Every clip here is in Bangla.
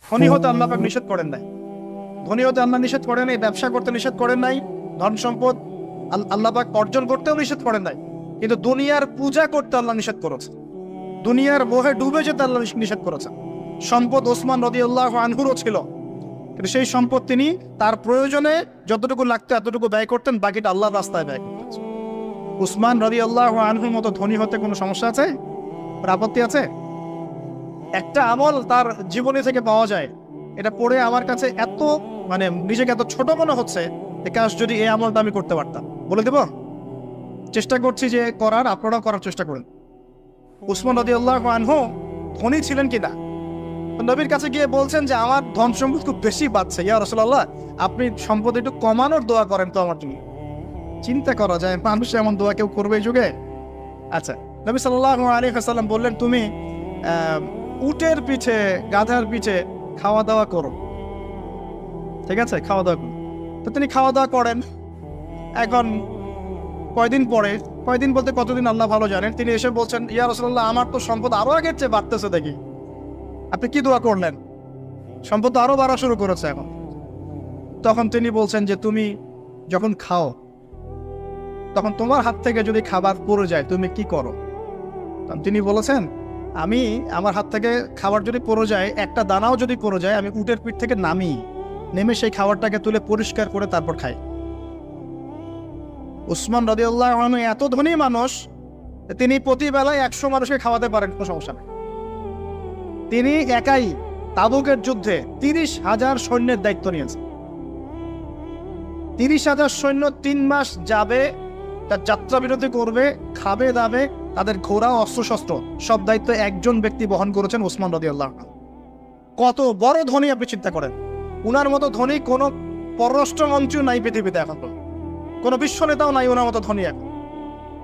ধনী হতে আল্লাহ পাক নিষেধ করেন নাই, ধনী হতে আল্লাহ নিষেধ করেন নাই, ব্যবসা করতে নিষেধ করেন নাই, ধন সম্পদ আল্লাহ পাক অর্জন করতেও নিষেধ করেন নাই, কিন্তু দুনিয়ার পূজা করতে আল্লাহ নিষেধ করেছে, দুনিয়ার মোহে ডুবে যেতে আল্লাহ নিষেধ করেছে। সম্পদ ওসমান রাদিয়াল্লাহু আনহুরও ছিল, কিন্তু সেই সম্পদ তিনি তার প্রয়োজনে যতটুকু লাগতো এতটুকু ব্যয় করতেন, বাকিটা আল্লাহর রাস্তায় ব্যয় করতেন। উসমান রাদিয়াল্লাহু আনহুর মতো ধনী হতে কোনো সমস্যা আছে? আপত্তি আছে? একটা আমল তার জীবনী থেকে পাওয়া যায়, এটা পড়ে আমার কাছে এত নিজেকে এত ছোট মনে হচ্ছে, কাশ যদি এই আমলটা আমি করতে পারতাম। বলে দেব, চেষ্টা করছি যে করার, আপনারাও করার চেষ্টা করুন। উসমান রাদিয়াল্লাহু আনহু ধনী ছিলেন কিনা, নবীর কাছে গিয়ে বলছেন যে আমার ধন সম্পদ খুব বেশি বাড়ছে, ইয়া রাসূলুল্লাহ আপনি সম্পদ একটু কমানোর দোয়া করেন তো আমার জন্য। চিন্তা করা যায় মানুষ এমন দোয়া কেউ করবে এই যুগে? আচ্ছা, নবী সাল্লাল্লাহু আলাইহি ওয়াসাল্লাম বললেন তুমি উটের পিঠে, গাধার পিঠে খাওয়া দাওয়া করো, ঠিক আছে, খাওয়া দাওয়া করো। তো তিনি খাওয়া দাওয়া করেন। এখন কয়দিন পরে, কয়দিন বলতে কতদিন আল্লাহ ভালো জানেন, তিনি এসে বলছেন ইয়া রাসূলুল্লাহ আমার তো সম্পদ আরো আগের চেয়ে বাড়তেছে, দেখি আপনি কি দোয়া করলেন, সম্পদ আরো বাড়া শুরু করেছে এখন। তখন তিনি বলছেন যে তুমি যখন খাও তখন তোমার হাত থেকে যদি খাবার পড়ে যায় তুমি কি করো? তখন তিনি বলেছেন আমি, আমার হাত থেকে খাবার যদি পড়ে যায়, একটা দানাও যদি পড়ে যায়, আমি উটের পিঠ থেকে নেমে সেই খাবারটাকে তুলে পরিষ্কার করে তারপর খাই। উসমান রাদিয়াল্লাহু আনহু এত ধনী মানুষ, তিনি প্রতি বেলায় 100 মানুষকে খাওয়াতে পারেন, কোনো সমস্যা নেই। তিনি একাই তাবুকের যুদ্ধে 30,000 সৈন্যের দায়িত্ব নিয়েছেন। 30,000 সৈন্য 3 মাস যাবে, তার যাত্রা বিরতি করবে, খাবে দাবে, তাদের ঘোড়া অস্ত্রশস্ত্র সব দায়িত্ব একজন ব্যক্তি বহন করেছেন, ওসমান রাদিয়াল্লাহু আনহু। কত বড় ধনী আপনি চিন্তা করেন, উনার মতো ধনী কোনো পররাষ্ট্র মন্ত্রী নাই পৃথিবীতে, এখন কোনো বিশ্ব নেতাও নাই ওনার মতো ধনী, এখন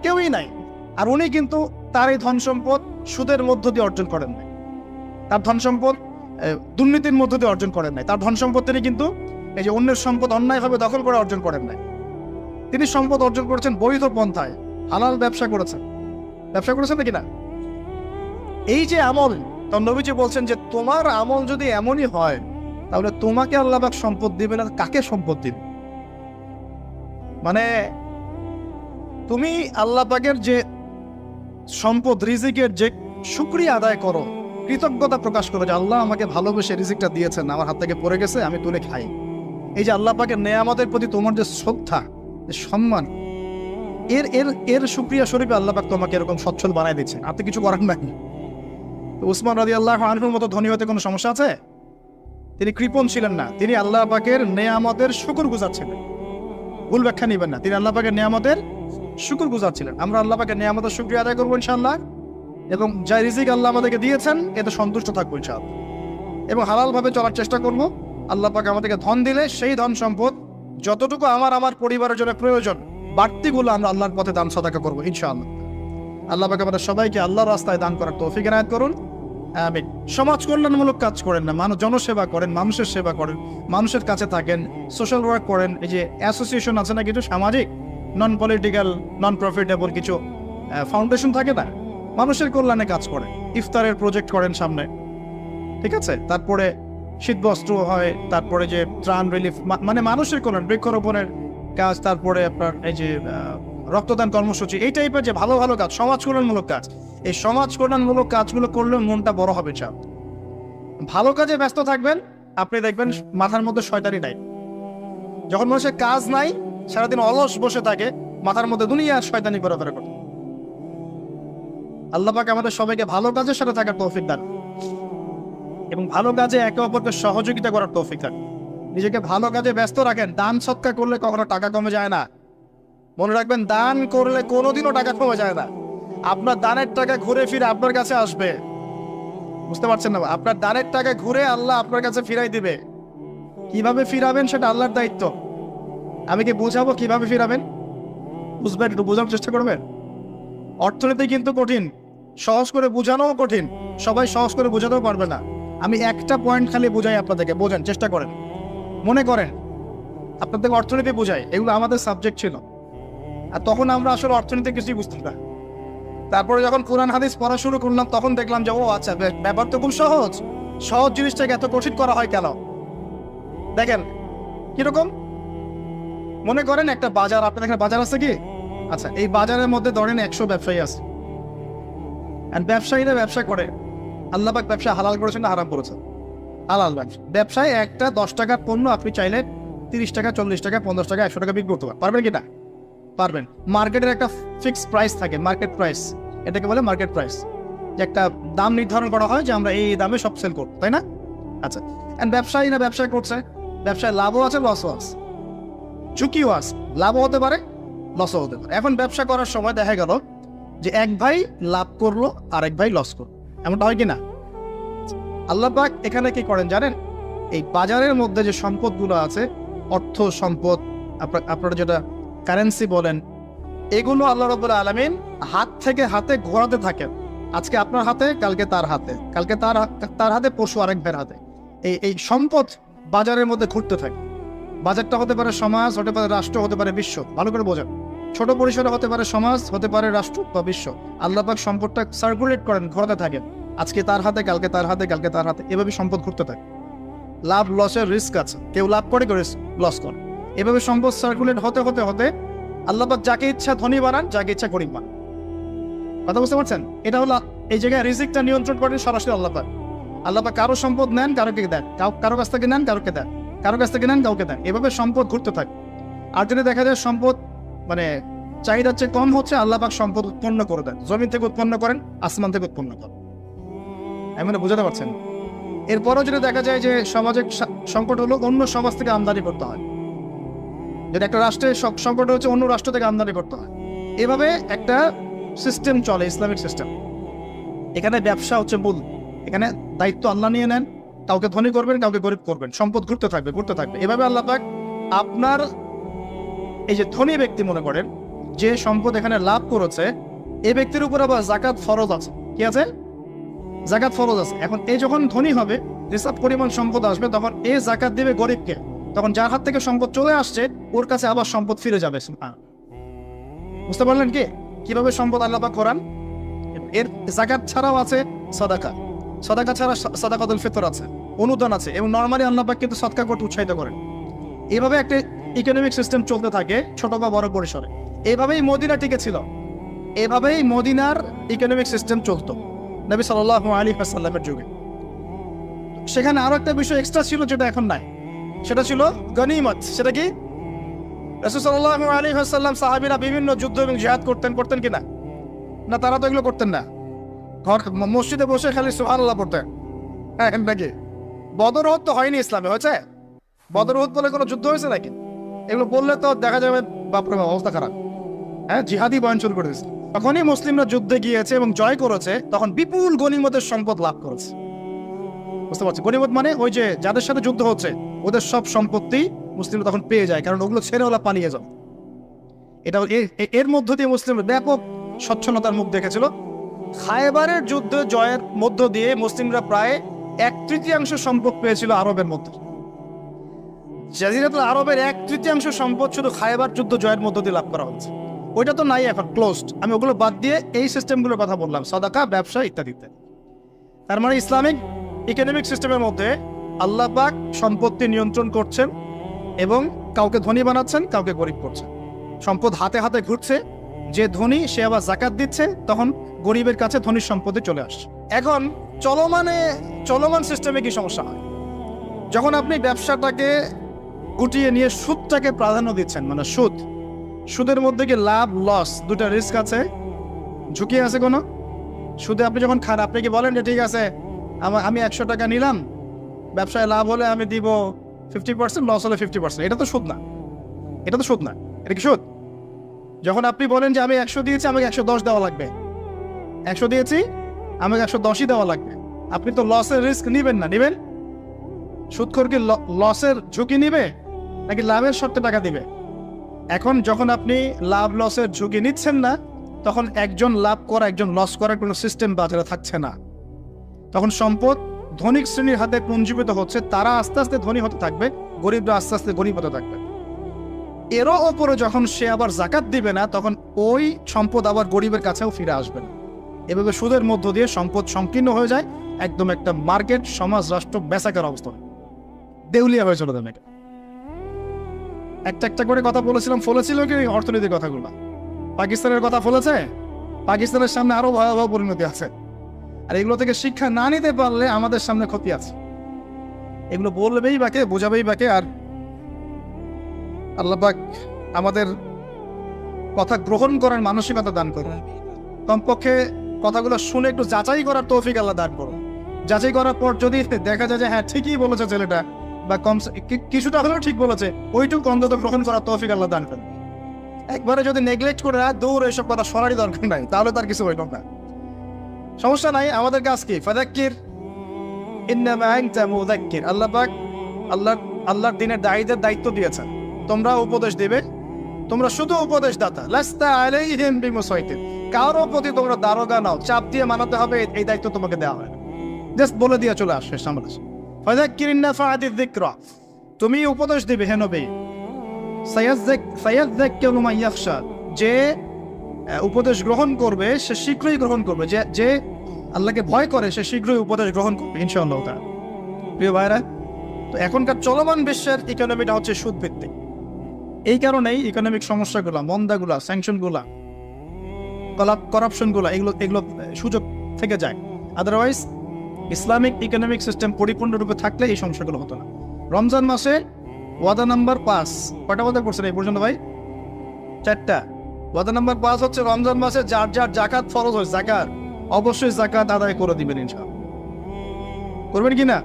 কেউই নাই। আর উনি কিন্তু তার এই ধন সম্পদ সুদের মধ্য দিয়ে অর্জন করেন নাই, তার ধন সম্পদ দুর্নীতির মধ্য দিয়ে অর্জন করেন নাই, তার ধন সম্পদ তিনি কিন্তু এই যে অন্যের সম্পদ অন্যায়ভাবে দখল করে অর্জন করেন নাই। তিনি সম্পদ অর্জন করেছেন বৈধ পন্থায়, হালাল ব্যবসা করেছেন নাকি না? এই যে আমল, তো নবীজি বলছেন যে তোমার আমল যদি এমনই হয় তাহলে তোমাকে আল্লাহ পাক সম্পদ দিবে না, কাকে সম্পদ দিবে? তুমি আল্লাহ পাকের যে সম্পদ রিজিকের যে শুকরিয়া আদায় করো, কৃতজ্ঞতা প্রকাশ করো যে আল্লাহ আমাকে ভালোবেসে রিজিকটা দিয়েছেন, আমার হাত থেকে পড়ে গেছে, আমি তুলে খাই। এই যে আল্লাহ পাকের নেয়ামতের প্রতি তোমার যে শ্রদ্ধা, যে সম্মান, এর এর এর শুকরিয়া স্বরূপে আল্লাহ পাক তোমাকে এরকম সচ্ছল বানাই দিচ্ছেন, আপনি কিছু করার নাই। উসমান রাদিয়াল্লাহু আনহুর মতো ধনী হতে কোনো সমস্যা আছে? তিনি কৃপণ ছিলেন না, তিনি আল্লাহ পাকের নেয়ামতের শুকরগুজার ছিলেন। ভুল ব্যাখ্যা নিবেন না, তিনি আল্লাহ পাকের নেয়ামতের শুকরগুজার ছিলেন। আমরা আল্লাহ পাকের নেয়ামতের শুকরিয়া আদায় করবো ইনশাআল্লাহ, এবং যা রিজিক আল্লাহ আমাদেরকে দিয়েছেন এতে সন্তুষ্ট থাকবো ইনশাআল্লাহ, এবং হালালভাবে চলার চেষ্টা করবো। আল্লাহ পাক আমাদেরকে ধন দিলে সেই ধন সম্পদ যতটুকু আমার পরিবারের জন্য প্রয়োজন, বাড়তিগুলো আমরা আল্লাহর পথে দান সদাকা করবো ইনশাআল্লাহ। আল্লাহ পাক আমাদের সবাইকে আল্লাহর রাস্তায় দান করার তৌফিক এনায়েত করুন, আমিন। সমাজ কল্যাণমূলক কাজ করেন না, জনসেবা করেন, মানুষের সেবা করেন, মানুষের কাছে থাকেন, সোশ্যাল ওয়ার্ক করেন। এই যে অ্যাসোসিয়েশন আছে না কিছু সামাজিক, নন পলিটিক্যাল, নন প্রফিটেবল কিছু ফাউন্ডেশন থাকে না, মানুষের কল্যাণে কাজ করে, ইফতারের প্রজেক্ট করেন সামনে, ঠিক আছে। তারপরে শীতবস্ত্র হয়, তারপরে যে ত্রাণ রিলিফ, মানুষের কল্যাণ, বৃক্ষরোপণের কাজ, তারপরে আপনার এই যে রক্তদান কর্মসূচি, এই টাইপের যে ভালো ভালো কাজ, সমাজ কল্যাণমূলক কাজ, এই সমাজ কল্যাণমূলক কাজগুলো করলে মনটা বড় হবে। চাপ ভালো কাজে ব্যস্ত থাকবেন, আপনি দেখবেন মাথার মধ্যে শয়তানি নাই। যখন মানুষের কাজ নাই, সারাদিন অলস বসে থাকে, মাথার মধ্যে দুনিয়ার শয়তানি ঘোরাফেরা করে। আল্লাহ পাক আমাদের সবাইকে ভালো কাজের সাথে থাকার তৌফিক দান, এবং ভালো কাজে একে অপরকে সহযোগিতা করার তৌফিক দান। নিজেকে ভালো কাজে ব্যস্ত রাখেন। দান সৎকা করলে কখনো টাকা কমে যায় না, মনে রাখবেন, দান করলে কোনোদিনও টাকা কমে যায় না। আপনার দানের টাকা ঘুরে ফিরে আপনার কাছে আসবে, বুঝতে পারছেন না? আপনার দানের টাকা ঘুরে আল্লাহ আপনার কাছে ফিরাই দিবে। কিভাবে ফিরাবেন সেটা আল্লাহর দায়িত্ব। আমি কি বুঝাবো কিভাবে ফিরাবেন? বুঝবেন, একটু বোঝানোর চেষ্টা করবেন। অর্থনীতি কিন্তু কঠিন, সহজ করে বোঝানোও কঠিন, সবাই সহজ করে বোঝাতেও পারবে না। আমি একটা পয়েন্ট খালি বুঝাই আপনাদেরকে, বোঝেন চেষ্টা করেন। মনে করেন আপনাদেরকে অর্থনীতি বোঝাই, এগুলো আমাদের সাবজেক্ট ছিল, আর তখন আমরা আসলে অর্থনীতি কিছুই বুঝতাম না। তারপরে যখন কোরআন হাদিস পড়া শুরু করলাম তখন দেখলাম যে ও আচ্ছা, ব্যাপার তো খুব সহজ, সহজ জিনিসটাকে এত কঠিন করা হয় কেন? দেখেন কিরকম, মনে করেন একটা বাজার, আপনাদের এখানে বাজার আছে কি? আচ্ছা, এই বাজারের মধ্যে ধরেন 100 ব্যবসায়ী আছে, ব্যবসায়ীরা ব্যবসা করে। আল্লাহ পাক ব্যবসা হালাল করেছেন না হারাম করেছেন? হালাল ব্যবসা। ব্যবসায় একটা 10 টাকার পণ্য আপনি চাইলে 30 টাকা, 40 টাকা, 50 টাকা, 100 টাকা বিক্রি করতে পারবেন কি না? পারবেন। মার্কেটের একটা ফিক্সড প্রাইস থাকে, মার্কেট প্রাইস, এটাকে বলে মার্কেট প্রাইস, যে একটা দাম নির্ধারণ করা হয় যে আমরা এই দামে সব সেল করব, তাই না? আচ্ছা, ব্যবসায়ীরা ব্যবসা করছে, ব্যবসায় লাভও আছে, লসও আছে, ঝুঁকিও আছে, লাভও হতে পারে, লসও হতে পারে। এখন ব্যবসা করার সময় দেখা গেল যে এক ভাই লাভ করলো আর এক ভাই লস করলো, এমনটা হয় কি না? আল্লাহ পাক এখানে কি করেন জানেন? এই বাজারের মধ্যে যে সম্পদগুলো আছে, অর্থ সম্পদ, আপনারা যেটা কারেন্সি বলেন, এগুলো আল্লাহ রাব্বুল আলামিন হাত থেকে হাতে ঘোরাতে থাকেন। আজকে আপনার হাতে, কালকে তার হাতে, কালকে তার হাতে, পরশু আরেক ভাইয়ের হাতে। এই সম্পদ বাজারের মধ্যে ঘুরতে থাকে। বাজারটা হতে পারে সমাজ, হতে পারে রাষ্ট্র, হতে পারে বিশ্ব। ভালো করে বোঝেন, ছোট পরিসরে হতে পারে সমাজ, হতে পারে রাষ্ট্র বা বিশ্ব। আল্লাহ পাক সম্পদটা সার্কুলেট করেন, ঘোরাতে থাকেন। আজকে তার হাতে, কালকে তার হাতে, কালকে তার হাতে, এভাবে সম্পদ ঘুরতে থাকে। লাভ লসের রিস্ক আছে, কেউ লাভ করে, কেউ লস করে। এভাবে সম্পদ সার্কুলেট হতে হতে হতে আল্লাহ পাক যাকে ইচ্ছা ধনী বানান, যাকে ইচ্ছা গরিব বানান। কথা বুঝতে পারছেন? এটা হলো এই জায়গায় রিজিকটা নিয়ন্ত্রণ করেন সরাসরি আল্লাহ পাক। আল্লাহ পাক কারো সম্পদ নেন, কারোকে দেন, কারো কাছ থেকে নেন, কারোকে দেন, কারো কাছ থেকে নেন, কাউকে দেন। এভাবে সম্পদ ঘুরতে থাকে। আর যদি দেখা যায় সম্পদ মানে চাহিদার চেয়ে কম হচ্ছে, আল্লাহ পাক সম্পদ উৎপন্ন করে দেন। জমিন থেকে উৎপন্ন করেন, আসমান থেকে উৎপন্ন করেন। এমন বুঝাতে পারছেন? এরপরও যদি দেখা যায় যে সমাজের সংকট হলো, অন্য সমাজ থেকে আমদানি করতে হয়। যদি একটা রাষ্ট্রের সংকট হচ্ছে, অন্য রাষ্ট্র থেকে আমদানি করতে হয়। এভাবে একটা সিস্টেম চলে, ইসলামিক সিস্টেম। এখানে ব্যবসা হচ্ছে মূল। এখানে দায়িত্ব আল্লাহ নিয়ে নেন, কাউকে ধনী করবেন, কাউকে গরিব করবেন। সম্পদ ঘুরতে থাকবে, ঘুরতে থাকবে। এভাবে আল্লাহ পাক আপনার এই যে ধনী ব্যক্তি মনে করেন, যে সম্পদ এখানে লাভ করেছে, এই ব্যক্তির উপর আবার যাকাত ফরজ আছে। কি আছে? যাকাত ফরজ আছে। এখন এই যখন ধনী হবে, যেসব পরিমাণ সম্পদ আসবে, তখন এই যাকাত দিবে গরিবকে। তখন যার হাত থেকে সম্পদ চলে আসছে, ওর কাছে আবার সম্পদ ফিরে যাবে। বুঝতে পারলেন কি কিভাবে সম্পদ আল্লাহ পাক করান? এর যাকাত ছাড়াও আছে সাদাকা। সাদাকা ছাড়া সাদাকাতুল ফিতর আছে, অনুদান আছে। এবং নরমালি আল্লাহ পাক কিন্তু সদকা করতে উৎসাহিত করেন। এইভাবে একটা ইকোনমিক সিস্টেম চলতে থাকে, ছোট বা বড় পরিসরে। এইভাবেই মদিনা টিকে ছিল, এভাবেই মদিনার ইকোনমিক সিস্টেম চলতো নবী সাল্লাল্লাহু আলাইহি ওয়াসাল্লামের যুগে। সেখানে আরো একটা বিষয় এক্সট্রা ছিল, যেটা এখন নাই। সেটা ছিল গনিমত। সেটা কি? রাসূল সাল্লাল্লাহু আলাইহি ওয়াসাল্লাম সাহাবীরা বিভিন্ন যুদ্ধ এবং জিহাদ করতেন কিনা? না, তারা তো এগুলো করতেন না। ঘর মসজিদে বসে খালি সুবহানাল্লাহ পড়তেন। হ্যাঁ নাকি? বদর উহুদ তো হয়নি ইসলামে, হয়েছে? বদর উহুদ বলে কোনো যুদ্ধ হয়েছে নাকি? এগুলো বললে তো দেখা যাবে বাপরে বাপ, অবস্থা খারাপ। হ্যাঁ, জিহাদি বয়ান শুরু করে দিয়েছে। তখনই মুসলিমরা যুদ্ধে গিয়েছে এবং জয় করেছে, তখন বিপুল গনিমতের সম্পদ লাভ করেছে। বুঝতে পারছি? গনিমত মানে ওই যে যাদের সাথে যুদ্ধ হচ্ছে, ওদের সব সম্পত্তি মুসলিমরা তখন পেয়ে যায়, কারণ ওগুলো ছেড়ে ওরা পালিয়ে যায়। এটা এর মধ্য দিয়ে মুসলিমরা ব্যাপক স্বচ্ছলতার মুখ দেখেছিল। খায়বারের যুদ্ধ জয়ের মধ্য দিয়ে মুসলিমরা প্রায় 1/3 সম্পদ পেয়েছিল আরবের মধ্যে। জাজিরাতুল আরবের 1/3 সম্পদ শুধু খায়বার যুদ্ধ জয়ের মধ্য দিয়ে লাভ করা হচ্ছে। ওইটা তো নাই, এখন ক্লোজড। আমি ওগুলো বাদ দিয়ে এই সিস্টেমগুলোর কথা বললাম, সাদাকা, ব্যবসা ইত্যাদি ইত্যাদি। তার মানে ইসলামিক ইকোনমিক সিস্টেমের মধ্যে আল্লাহ পাক সম্পত্তি নিয়ন্ত্রণ করছেন এবং কাউকে ধনী বানাচ্ছেন, কাউকে গরিব করছেন। সম্পদ হাতে হাতে ঘুরছে। যে ধনী সে আবার যাকাত দিচ্ছে, তখন গরিবের কাছে ধনীর সম্পত্তি চলে আসছে। এখন চলমান সিস্টেমে কি সমস্যা হয়? যখন আপনি ব্যবসাটাকে গুটিয়ে নিয়ে সুদটাকে প্রাধান্য দিচ্ছেন, মানে সুদের মধ্যে কি লাভ লস দুটা রিস্ক আছে, ঝুঁকি আছে কোনো? সুদে আপনি যখন খান, আপনি কি বলেন যে ঠিক আছে আমি 100 টাকা নিলাম, ব্যবসায় লাভ হলে আমি দিব 50%, লস হলে 50%। এটা তো সুদ না, এটা তো সুদ না। এটা কি সুদ? যখন আপনি বলেন যে আমি 100 দিয়েছি, আমাকে 110 দেওয়া লাগবে, 100 দিয়েছি আমাকে 110ই দেওয়া লাগবে, আপনি তো লসের রিস্ক নিবেন না? নিবেন? সুদখোর কি লসের ঝুঁকি নিবে নাকি লাভের শর্তে টাকা দিবে? এখন যখন আপনি লাভ লসের ঝুঁকি নিচ্ছেন না, তখন একজন লাভ করা একজন লস করার কোনো সিস্টেম বাজারে থাকছে না। তখন সম্পদ ধনিক শ্রেণীর হাতে পুঞ্জীভূত হচ্ছে, তারা আস্তে আস্তে ধনী হতে থাকবে, গরিবরা আস্তে আস্তে গরিব হতে থাকবে। এরও ওপরে যখন সে আবার যাকাত দিবে না, তখন ওই সম্পদ আবার গরিবের কাছেও ফিরে আসবে না। এভাবে সুদের মধ্য দিয়ে সম্পদ সংকীর্ণ হয়ে যায়, একদম একটা মার্কেট, সমাজ, রাষ্ট্র বেচাকের অবস্থা, দেউলিয়া হয়েছিল মেয়েটা। একটা একটা করে কথা বলেছিলাম, ফলেছিল কি অর্থনীতির কথাগুলো? পাকিস্তানের কথা ফলেছে? পাকিস্তানের সামনে আরো ভয়াবহ পরিণতি আছে। আর এগুলো থেকে শিক্ষা না নিতে পারলে আমাদের সামনে ক্ষতি আছে। এগুলো বলবেই বাকে, বোঝাবেই বাকে। আর আল্লাহ পাক আমাদের কথা গ্রহণ করার মানসিকতা দান করুন। কমপক্ষে কথাগুলো শুনে একটু যাচাই করার তৌফিক আল্লাহ দান করুন। যাচাই করার পর যদি দেখা যায় যে হ্যাঁ ঠিকই বলেছে ছেলেটা, বা কম কিছুটা হলেও ঠিক বলেছে, ওইটুকু অন্তত গ্রহণ করার তৌফিক আল্লাহ দান করুন। একবারে যদি নেগলেক্ট করে দৌড় এইসব কথা শোনারই দরকার নাই, তাহলে তার কিছু হইল না। সমস্যা নাই, আমাদের কাজ কি? ফাযাক্কির ইন্নামা আনতা মুযাক্কির। আল্লাহ পাক আল্লাহর দ্বীনের দায়ীদের দায়িত্ব দিয়েছেন, তোমরা উপদেশ দিবে, তোমরা শুধু উপদেশ দাতা। লাস্তা আলাইহিম বিমুসাইতির। কারো প্রতি তোমরা দারোগা নাও, চাপ দিয়ে মানাতে হবে, এই দায়িত্ব তোমাকে দেওয়া হয়। জাস্ট বলে দিয়ে চলে আসে সামনে। ফাযাক্কির ইন্নাফাআতিয যিকরা। তুমি উপদেশ দিবে হে নবী। সায়াযাক্কারু মান ইয়াখশা। যে উপদেশ গ্রহণ করবে সে শীঘ্রই গ্রহণ করবে, যে আল্লাহকে ভয় করে সে শীঘ্রই উপদেশ গ্রহণ করবে ইনশাআল্লাহ তাআলা। প্রিয় ভাইরা, তো এখনকার চলমান বিশ্বের ইকোনমিটা হচ্ছে সুদ ভিত্তিক। এই কারণেই ইকোনমিক সমস্যাগুলা, মন্দাগুলা, স্যাংশনগুলা, করাপশনগুলা, এগুলো সুযোগ থেকে যায়। আদারওয়াইজ ইসলামিক ইকোনমিক সিস্টেম পরিপূর্ণরূপে থাকলে এই সমস্যাগুলো হতো না। রমজান মাসে ওয়াদা নাম্বার 5, কয়টা ওয়াদা করছেন এই পর্যন্ত ভাই? 4টা। ওয়াদা নাম্বার 5 হচ্ছে রমজান মাসে যার যার জাকাত ফরজ হয়, জাকাত অবশ্যই জাকাত আদায় করে দিবেন ইনশাআল্লাহ। করবেন কি না?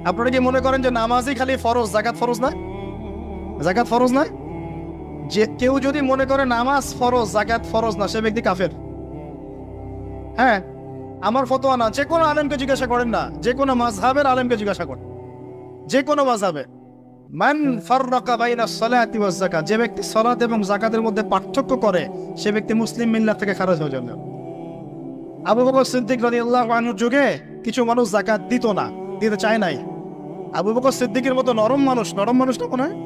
আপনারা কি মনে করেন যে নামাজই খালি ফরজ, জাকাত ফরজ না? জাকাত ফরজ না? যে কেউ যদি মনে করে নামাজ ফরজ, জাকাত ফরজ না, সে ব্যক্তি কাফের। হ্যাঁ, আমার ফতোয়া না, যে কোনো আলেমকে জিজ্ঞাসা করেন না, যে কোনো মাযহাবের আলেমকে জিজ্ঞাসা করেন, যে কোনো মাযহাবে। মান ফাররাকা বাইনা সালাতি ওয়াজ যাকাত। যে ব্যক্তি সালাত এবং যাকাতের মধ্যে পার্থক্য করে, সে ব্যক্তি মুসলিম মিল্লাত থেকে খারিজ হয়ে যাবে। আবু বকর সিদ্দিক রাদিয়াল্লাহু আনহুর যুগে কিছু মানুষ যাকাত দিত না, দিতে চায় নাই। আবু বকর সিদ্দিকের মতো নরম মানুষ না মনে হয়,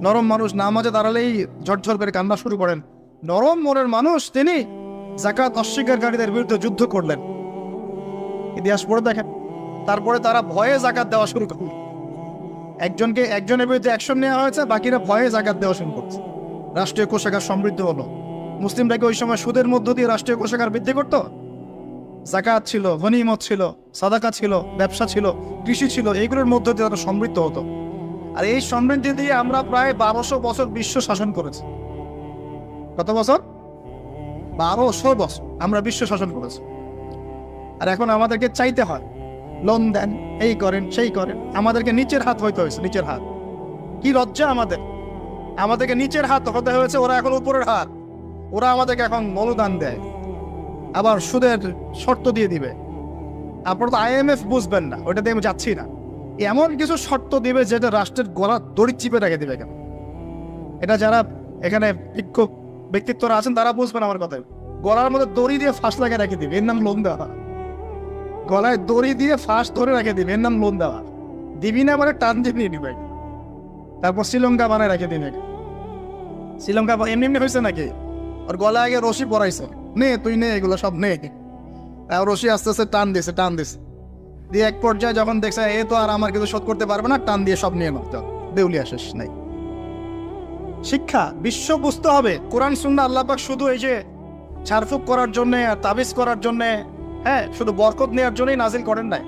নরম মানুষ নামাজে দাঁড়ালেই ঝরঝর করে কান্না শুরু করেন, নরম মনের মানুষ, তিনি যাকাত অস্বীকারীদের বিরুদ্ধে যুদ্ধ করলেন। ইতিহাস পড়ে দেখেন। তারপরে তারা ভয়ে যাকাত দেওয়া শুরু করল। একজনের বিরুদ্ধে অ্যাকশন নেওয়া হয়েছে, বাকিরা ভয়ে যাকাত দেওয়া শুরু করছে। রাষ্ট্রীয় কোষাগার সমৃদ্ধ হলো। মুসলিমরা কি ওই সময় সুদের মধ্য দিয়ে রাষ্ট্রীয় কোষাগার বৃদ্ধি করতো? যাকাত ছিল, গনিমত ছিল, সাদাকা ছিল, ব্যবসা ছিল, কৃষি ছিল, এইগুলোর মধ্য দিয়ে তারা সমৃদ্ধ হতো। আর এই সমৃদ্ধি দিয়ে আমরা প্রায় 1200 বছর বিশ্ব শাসন করেছি। কত বছর? 1200 বছর আমরা বিশ্ব শাসন করেছি। আর এখন আমাদেরকে চাইতে হয়, লোন দেন, এই করেন, সেই করেন। আমাদেরকে নিচের হাত হইতে হয়েছে, নিচের হাত। কি লজ্জা আমাদেরকে নিচের হাত হতে হয়েছে, ওরা এখন উপরের হাত। ওরা আমাদেরকে এখন অনুদান দেয়, আবার সুদের শর্ত দিয়ে দিবে। আপনারা তো IMF বুঝবেন না, ওইটা দিয়ে আমি যাচ্ছি না। এমন কিছু শর্ত দিবে যেটা রাষ্ট্রের গলা দড়ি চিপে রেখে দিবে। কেন? এটা যারা এখানে বিক্ষোভ ব্যক্তিত্বরা আছেন তারা বুঝবেন আমার কথা। গলার মধ্যে দড়ি দিয়ে ফাঁস লাগিয়ে রেখে দিবে, এর নাম লোন দেওয়া। গলায় দড়ি দিয়ে ফাঁস ধরে রেখে দিবে, এর নাম লোন দেওয়া। দিবি না মানে টান দিয়ে নিয়ে নিবে। তারপর শ্রীলঙ্কা বানায় রেখে দিবে। শ্রীলঙ্কা এমনি হয়েছে নাকি? ওর গলায় আগে রশি পরাইছে, নে তুই নে, এগুলো সব নে। রশি আস্তে আস্তে টান দিছে দিয়ে এক পর্যায়ে যখন দেখছে এ তো আর আমার কিছু শোধ করতে পারবে না, টান দিয়ে সব নিয়ে নাও, দেউলিয়া শেষ নাই। শিক্ষা বিশ্ব বুঝতে হবে। কোরআন সুন্নাহ আল্লাহ পাক শুধু এই যে ছাড়ফুক করার জন্য আর তাবিজ করার জন্য, হ্যাঁ, শুধু বরকত নেওয়ার জন্যই নাজিল করেন নাই।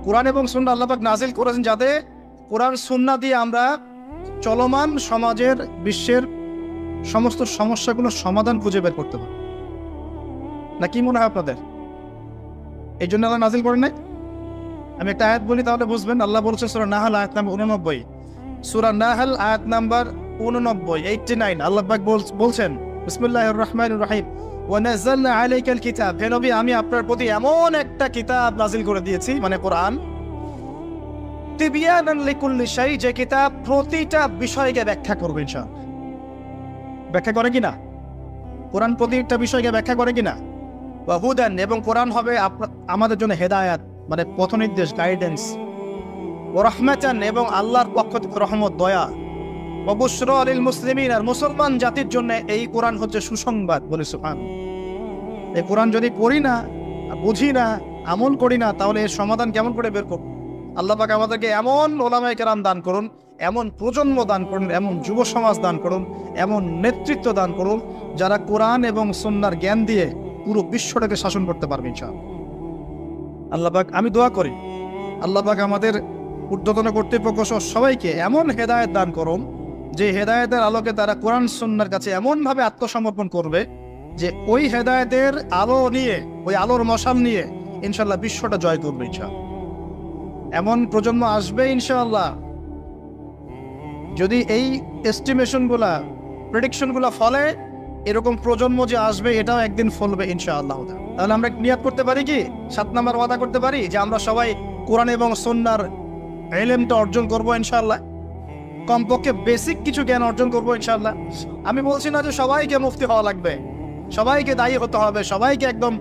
কোরআন এবং সুন্নাহ আল্লাহ পাক নাজিল করেছেন যাতে কোরআন সুন্নাহ দিয়ে আমরা চলমান সমাজের, বিশ্বের সমস্ত সমস্যাগুলোর সমাধান খুঁজে বের করতে পারি। না কি মনে হয় আপনাদের? এই জন্য আল্লাহ নাজিল করেন নাই? আমি একটা আয়াত বলি তাহলে বুঝবেন। আল্লাহ বলছেন সূরা নাহল আয়াত নাম্বার 89, সূরা নাহল আয়াত নাম্বার 89, আল্লাহ পাক বলছেন বিসমিল্লাহির রহমানির রহিম, ওয়া নাযালনা আলাইকাল কিতাব। হে নবী, আমি আপনার প্রতি এমন একটা কিতাব নাজিল করে দিয়েছি, মানে কোরআন, তিবিয়ানান লিকুল্লি শাই, যে কিতাব প্রতিটা বিষয়কে ব্যাখ্যা করবে ইনশাআল্লাহ। ব্যাখ্যা করে কিনা? কোরআন প্রতিটা বিষয়কে ব্যাখ্যা করে কিনা? ওয়া হুদান, এবং কোরআন হবে আমাদের জন্য হেদায়াত, মানে পথ নির্দেশ, গাইডেন্স। ওয়া রাহমাতান, এবং আল্লাহর পক্ষ থেকে রহমত, দয়া। ওয়া বুশরা লিল মুসলিমিন, আর মুসলমান জাতির জন্য এই কোরআন হচ্ছে সুসংবাদ। বলে সুবহান। এই কোরআন যদি পড়ি না, বুঝি না, আমল করি না, তাহলে এর সমাধান কেমন করে বের করব? আল্লাহ পাক আমাদেরকে এমন ওলামায়ে কেরাম দান করুন, এমন প্রজন্ম দান করুন, এমন যুব সমাজ দান করুন, এমন নেতৃত্ব দান করুন, যারা কোরআন এবং সুন্নাহর জ্ঞান দিয়ে পুরো বিশ্বটাকে শাসন করতে পারবে ইনশাআল্লাহ। আল্লাহ পাক, আমি দোয়া করি আল্লাহ পাক আমাদের ঊর্ধ্বতন কর্তৃপক্ষ সহ সবাইকে এমন হেদায়েত দান করুন, যে হেদায়েতের আলোকে তারা কোরআন সুন্নাহর কাছে এমনভাবে আত্মসমর্পণ করবে যে ওই হেদায়েতের আলো নিয়ে, ওই আলোর মশাল নিয়ে ইনশাআল্লাহ বিশ্বটা জয় করবে ইনশাআল্লাহ। এমন প্রজন্ম আসবে ইনশাআল্লাহ, যদি এই এস্টিমেশনগুলা, প্রেডিকশনগুলা ফলে, এরকম প্রজন্ম যে আসবে এটাও একদিন ফলবে ইনশাআল্লাহ। তাহলে আমরা নিয়াত করতে পারি কি, 7 নাম্বার ওয়াদা করতে পারি যে আমরা সবাই কোরআন এবং সুন্নাহর ইলমটা অর্জন করব ইনশাআল্লাহ। কমপক্ষে বেসিক কিছু জ্ঞান অর্জন করব ইনশাআল্লাহ। আমি বলছি না যে সবাইকে মুফতি হওয়া লাগবে, সবাইকে দায়ী হতে হবে, সবাইকে একদম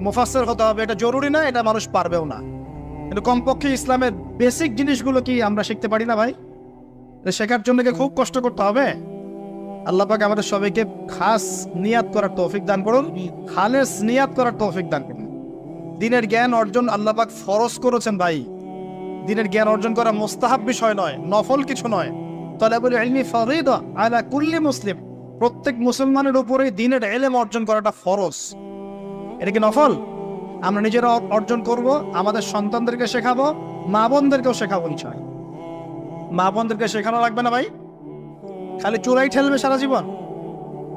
মুফাসসির হতে হবে, এটা জরুরি না, এটা মানুষ পারবেও না। কিন্তু কমপক্ষে ইসলামের বেসিক জিনিসগুলো কি আমরা শিখতে পারি না ভাই? শেখার জন্য কি খুব কষ্ট করতে হবে? আল্লাহ পাক আমাদের সবাইকে খাস নিয়াত করার তৌফিক দান করুন, খালেস নিয়াত করার তৌফিক দান করুন। দ্বীনের জ্ঞান অর্জন আল্লাহ পাক ফরজ করেছেন ভাই। দ্বীনের জ্ঞান অর্জন করা মুস্তাহাব বিষয় নয়, নফল কিছু নয়। তালাবুল ইলমি ফরিদা আলা কুল্লি মুসলিম, প্রত্যেক মুসলমানের উপরে দ্বীনের ইলম অর্জন করাটা ফরজ। এটা কি নফল? আমরা নিজেরা অর্জন করব, আমাদের সন্তানদেরকে শেখাবো, মা বোনদেরকেও শেখাবো ইনশাআল্লাহ। মা বোনদেরকে শেখানো লাগবে না ভাই? খালি চুলাই ঠেলবে সারা জীবন?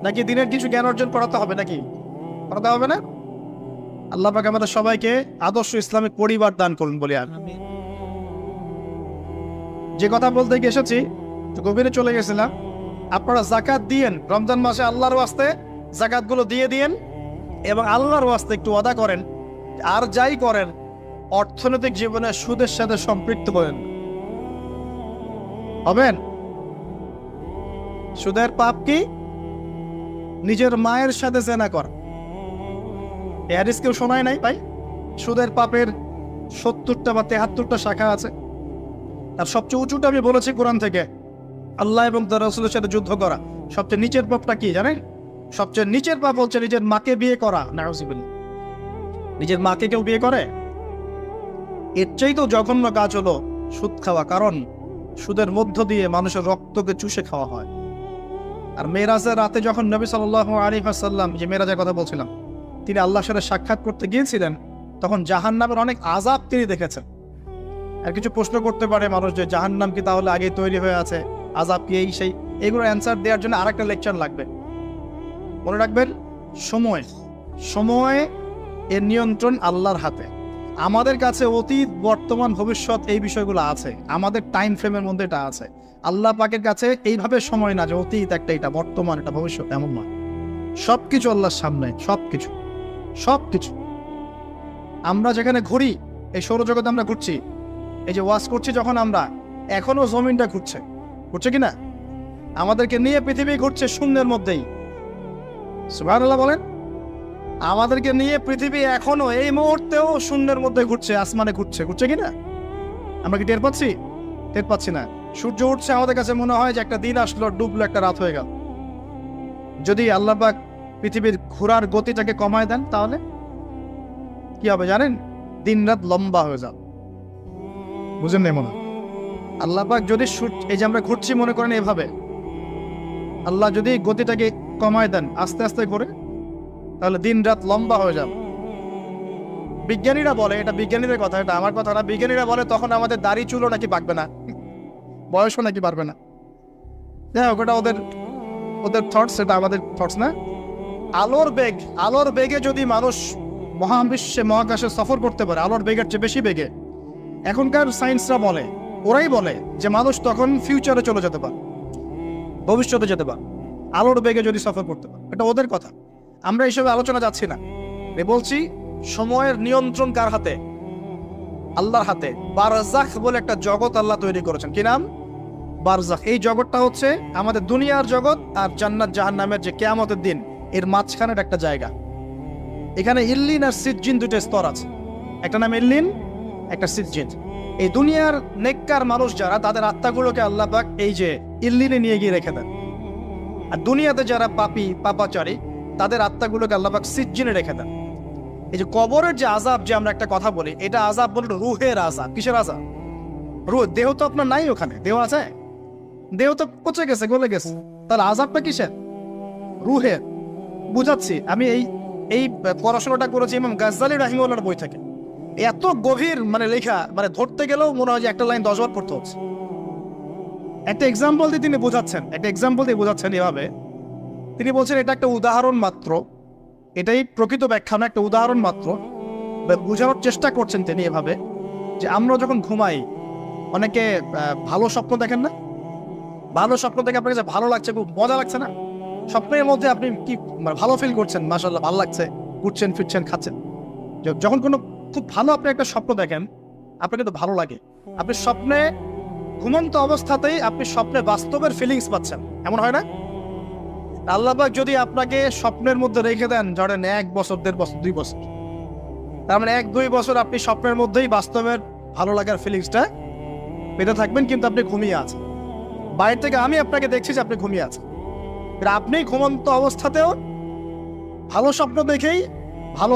নাকি দিনের কিছু জ্ঞান অর্জন করাতে হবে? নাকি করাতে হবে না? আল্লাহ পাক আমাদের সবাইকে আদর্শ ইসলামিক পরিবার দান করুন বলি। আর যে কথা বলতে গিয়ে এসেছি, গভীরে চলে গেছিলাম। আপনারা যাকাত দিয়েন রমজান মাসে, আল্লাহর ওয়াস্তে যাকাতগুলো দিয়ে দিয়েন এবং আল্লাহর ওয়াস্তে একটু ওয়াদা করেন, আর যাই করেন অর্থনৈতিক জীবনে সুদের সাথে সম্পৃক্ত করেন। হবেন? সুদের পাপ কি? নিজের মায়ের সাথে জেনা কর। এই হাদিস কেউ শোনায় নাই ভাই? সুদের পাপের 70টা বা 73টা শাখা আছে। আর সবচেয়ে উঁচুটা আমি বলেছি কোরআন থেকে, আল্লাহ এবং তার রাসূলের সাথে যুদ্ধ করা। সবচেয়ে নিচের পাপটা কি জানেন? সবচেয়ে নিচের পাপ হচ্ছে নিজের মাকে বিয়ে করা। নাউযুবিল্লাহ। নিজের মাকে কেউ বিয়ে করে? এর চাই তো জঘন্য কাজ হলো সুদ খাওয়া, কারণ সুদের মধ্য দিয়ে মানুষের রক্তকে চুষে খাওয়া হয়। আর মেরাজের রাতে যখন নবী সাল্লাল্লাহু আলাইহি ওয়াসাল্লাম, যে মেরাজের কথা বলছিলাম, তিনি আল্লাহর সাথে সাক্ষাৎ করতে গিয়েছিলেন, তখন জাহান্নামের অনেক আযাব তিনি দেখেছেন। আর কিছু প্রশ্ন করতে পারে মানুষ যে জাহান্নাম কি তাহলে আগে তৈরি হয়ে আছে, আযাব কি এই সেই, এগুলো অ্যান্সার দেওয়ার জন্য আরেকটা লেকচার লাগবে। মনে রাখবেন, সময় এর নিয়ন্ত্রণ আল্লাহর হাতে। আমাদের কাছে অতীত, বর্তমান, ভবিষ্যৎ এই বিষয়গুলো আছে, আমাদের টাইম ফ্রেমের মধ্যে এটা আছে। আল্লাহ পাকের কাছে এইভাবে সময় না যে অতীত একটা, এটা বর্তমান, এটা ভবিষ্যৎ, এমন নয়। সবকিছু আল্লাহর সামনে, সবকিছু। আমরা যেখানে ঘুরি, এই সৌরজগতে আমরা ঘুরছি, এই যে ওয়াজ করছি যখন আমরা, এখনো জমিনটা ঘুরছে কিনা? আমাদেরকে নিয়ে পৃথিবী ঘুরছে শূন্যের মধ্যেই। সুবহানাল্লাহ বলেন। আমাদেরকে নিয়ে পৃথিবী এখনো এই মুহূর্তেও শূন্যের মধ্যে ঘুরছে, আসমানে ঘুরছে কিনা? আমরা কি টের পাচ্ছি? টের পাচ্ছি না। সূর্য উঠছে, আমাদের কাছে মনে হয় যে একটা দিন আসলো, ডুবলো, একটা রাত হয়ে গেল। যদি আল্লাহ পাক পৃথিবীর ঘোরার গতিটাকে কমায় দেন, তাহলে কি হবে জানেন? দিন রাত লম্বা হয়ে যাবে। বুঝেন না? মনে আল্লাহ পাক যদি এই যে আমরা ঘুরছি মনে করেন এভাবে, আল্লাহ যদি গতিটাকে কমায় দেন, আস্তে আস্তে করে, তাহলে দিন রাত লম্বা হয়ে যাবে। বিজ্ঞানীরা বলে, এটা বিজ্ঞানীদের কথা, এটা আমার কথা না, বিজ্ঞানীরা বলে তখন আমাদের দাড়ি চুলও নাকি পাকবে না, বয়সও নাকি পারবে না। যাই হোক, ওটা ওদের থটস, এটা আমাদের থটস না। আলোর বেগে যদি মানুষ মহাবিশ্বে, মহাকাশে সফর করতে পারে, আলোর বেগের চেয়ে বেশি বেগে, এখনকার সায়েন্সরা বলে, ওরাই বলে যে মানুষ তখন ফিউচারে চলে যেতে পারে, ভবিষ্যতে যেতে পারে, আলোর বেগে যদি সফর করতে পারে। এটা ওদের কথা, আমরা এইসব আলোচনা যাচ্ছি না। বলছি সময়ের নিয়ন্ত্রণ কার হাতে? আল্লাহর হাতে। বারজাখ বলে একটা জগৎ আল্লাহ তৈরি করেছেন। কি নাম? বারজাখ। এই জগৎটা হচ্ছে আমাদের দুনিয়ার জগৎ আর জান্নাত জাহান্নামের যে কিয়ামতের দিন, এর মাঝখানের একটা জায়গা। এখানে ইল্লিন আর সিজ্জিন দুটো স্তর আছে, একটা নাম ইল্লিন, একটা সিজ্জিন। এই দুনিয়ার নেককার মানুষ যারা, তাদের আত্মাগুলোকে আল্লাহ পাক এই যে ইল্লিনে নিয়ে গিয়ে রেখে দেন। আর দুনিয়াতে যারা পাপী, পাপাচারী, তাদের আত্মাগুলোকে আল্লাহ পাক সিজ্জিনে রেখে দেন। এই যে কবরের যে আযাব, যে আমরা একটা কথা বলি, এটা আযাব বলে রুহের আযাব। কিসের আযাব? রুহ। দেহ তো আপনার নাই, ওখানে দেহ আছে? দেহ তো পচে গেছে, গলে গেছে, তাহলে আযাবটা কিসের? রুহের। বুঝাচ্ছি, আমি এই এই পড়াশোনাটা করেছি ইমাম গাজ্জালী রাহিমাহুল্লাহর বই থেকে। এত গভীর মানে লেখা, মানে ধরতে গেলেও মনে হয় যে একটা লাইন 10 বার পড়তে হচ্ছে। একটা এক্সাম্পল দিয়ে তিনি বোঝাচ্ছেন, এভাবে তিনি বলছেন এটা একটা উদাহরণ মাত্র, এটাই প্রকৃত ব্যাখ্যা না, একটা উদাহরণ মাত্র। বোঝানোর চেষ্টা করছেন তিনি এভাবে যে আমরা যখন ঘুমাই, অনেকে ভালো স্বপ্ন দেখেন না? ভালো স্বপ্ন দেখে আপনার কাছে ভালো লাগছে, খুব মজা লাগছে না? স্বপ্নের মধ্যে আপনি কি মানে ভালো ফিল করছেন, মাশাআল্লাহ ভালো লাগছে, ঘুরছেন ফিরছেন খাচ্ছেন। যখন কোনো খুব ভালো আপনি একটা স্বপ্ন দেখেন, আপনার কিন্তু ভালো লাগে। আপনি স্বপ্নে, ঘুমন্ত অবস্থাতেই আপনি স্বপ্নে বাস্তবের ফিলিংস পাচ্ছেন, এমন হয় না? আল্লাহ পাক যদি আপনাকে স্বপ্নের মধ্যে রেখে দেন, ধরেন 1 বছর 1.5 বছর 2 বছর, তার মানে 1-2 বছর আপনি স্বপ্নের মধ্যেই বাস্তবের ভালো লাগার ফিলিংসটা পেতে থাকবেন, কিন্তু আপনি ঘুমিয়ে আছেন। বাইরে থেকে আমি আপনাকে দেখছি যে আপনি ঘুমিয়ে আছেন, আপনি ঘুমন্ত অবস্থাতেও ভালো স্বপ্ন দেখেই ভালো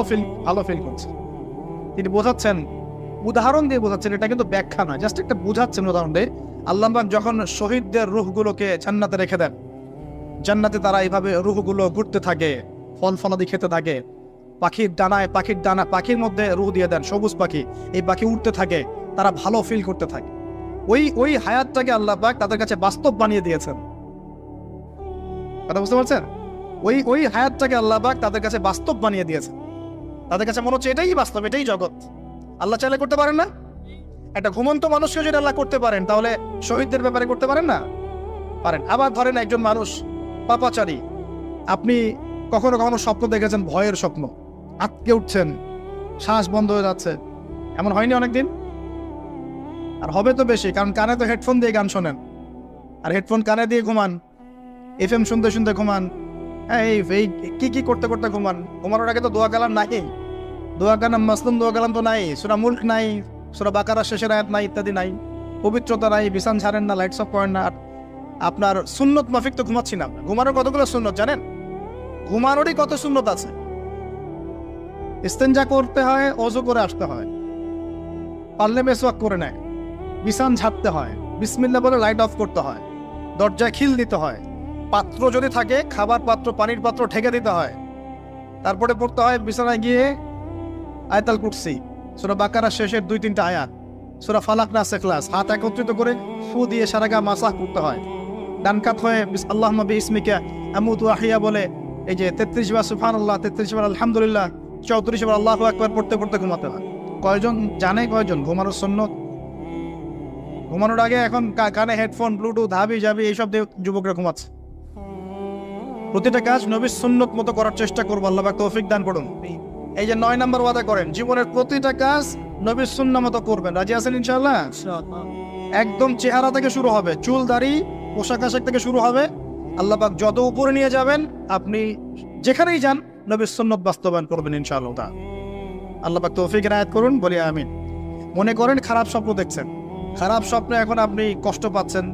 ফিল করছেন। তিনি বোঝাচ্ছেন, উদাহরণ দিয়ে বোঝাচ্ছেন, এটা কিন্তু ব্যাখ্যা নয়, জাস্ট একটা বোঝাচ্ছেন উদাহরণ দিয়ে। আল্লাহ পাক যখন শহীদদের রূহগুলোকে জান্নাতে রেখে দেন, জান্নাতে তারা এইভাবে রূহগুলো ঘুরতে থাকে, ফল ফলাদি খেতে থাকে, পাখির ডানা পাখির মধ্যে রূহ দিয়ে দেন, সবুজ পাখি, এই পাখি উঠতে থাকে, তারা ভালো ফিল করতে থাকে। ওই হায়াতটাকে আল্লাহ পাক তাদের কাছে বাস্তব বানিয়ে দিয়েছেন। কথা বুঝতে পারছেন? ওই হায়াতটাকে আল্লাহ পাক তাদের কাছে বাস্তব বানিয়ে দিয়েছেন। তাদের কাছে মনে হচ্ছে এটাই বাস্তব, এটাই জগৎ। আল্লাহ চাইলে করতে পারেন না? একটা ঘুমন্ত মানুষকে যদি আল্লাহ করতে পারেন, তাহলে শহীদদের ব্যাপারে করতে পারেন না? পারেন। আবার ধরেন একজন মানুষ পাপাচারী, আপনি কখনো কখনো স্বপ্ন দেখেছেন, ভয়ের স্বপ্ন, আটকে উঠছেন, শ্বাস বন্ধ হয়ে যাচ্ছে, এমন হয়নি অনেকদিন? আর হবে তো বেশি, কারণ কানে তো হেডফোন দিয়ে গান শোনেন, আর হেডফোন কানে দিয়ে ঘুমান, FM শুনতে শুনতে ঘুমান, এই কি করতে করতে ঘুমান। ঘুমানোর আগে তো দোয়া কালাম নাই, দোয়া কালাম মাসলুম দোয়া কালাম তো নাই, সূরা মুলক নাই, সূরা বাকারা শেষের আয়াত নাই, ইত্যাদি নাই, পবিত্রতা নাই, বিছান ছাড়েন না, লাইটস অফ করেন না। আপনার সুন্নত মাফিক তো ঘুমাচ্ছি না। ঘুমানোর কতগুলো সুন্নত জানেন? ঘুমানোরই কত সুন্নত আছে। ইস্তেঞ্জা করতে হয়, ওযু করে আসতে হয়, পারলে মেসওয়াক করে নেয়, বিছান ঝাড়তে হয়, বিসমিল্লাহ বলে লাইট অফ করতে হয়, দরজায় খিল দিতে হয়, পাত্র যদি থাকে খাবার পাত্র, পানির পাত্র ঢেকে দিতে হয়, তারপরে পড়তে হয় বিছানায় গিয়ে আয়াতুল কুরসি, সূরা বাকারা শেষের 2-3টা আয়াত, সূরা ফালাক নাস ইখলাস, হাত একত্রিত করে ফু দিয়ে সারা গা মাসাহ করতে হয়। ডান কাত হয়ে আল্লাহুম্মা বিইসমিকা আমুতু ওয়া আহইয়া বলে এই যে 33 বার সুবহানাল্লাহ, 33 বার আলহামদুলিল্লাহ, 34 বার আল্লাহু আকবার পড়তে পড়তে ঘুমাতে হয়। কয়জন জানে? কয়জন ঘুমানোর সুন্নত? ঘুমানোর আগে এখন কানে হেডফোন, ব্লুটুথ, হাবি জাবি এইসব দিয়ে যুবকরা ঘুমাচ্ছে। প্রতিটা কাজ নবীর সুন্নত মতো করার চেষ্টা করবো, আল্লাহ পাক তৌফিক দান করুন। এই যে 9 নম্বর ওয়াদা করেন, জীবনের প্রতিটা কাজ নবীর সুন্নাহ মতো করবেন। রাজি আছেন ইনশাআল্লাহ? একদম চেহারা থেকে শুরু হবে, চুল দাড়ি পোশাক আশাক থেকে শুরু হবে। আল্লাহ পাক যত উপরে নিয়ে যাবেন, আপনি যেখানেই যান নবীর সুন্নাত বাস্তবায়ন করবেন ইনশাআল্লাহ। আল্লাহ পাক তৌফিক ইনায়াত করুন, বলি আমিন। মনে করেন খারাপ স্বপ্ন দেখছেন, খারাপ স্বপ্নে এখন আপনি কষ্ট পাচ্ছেন,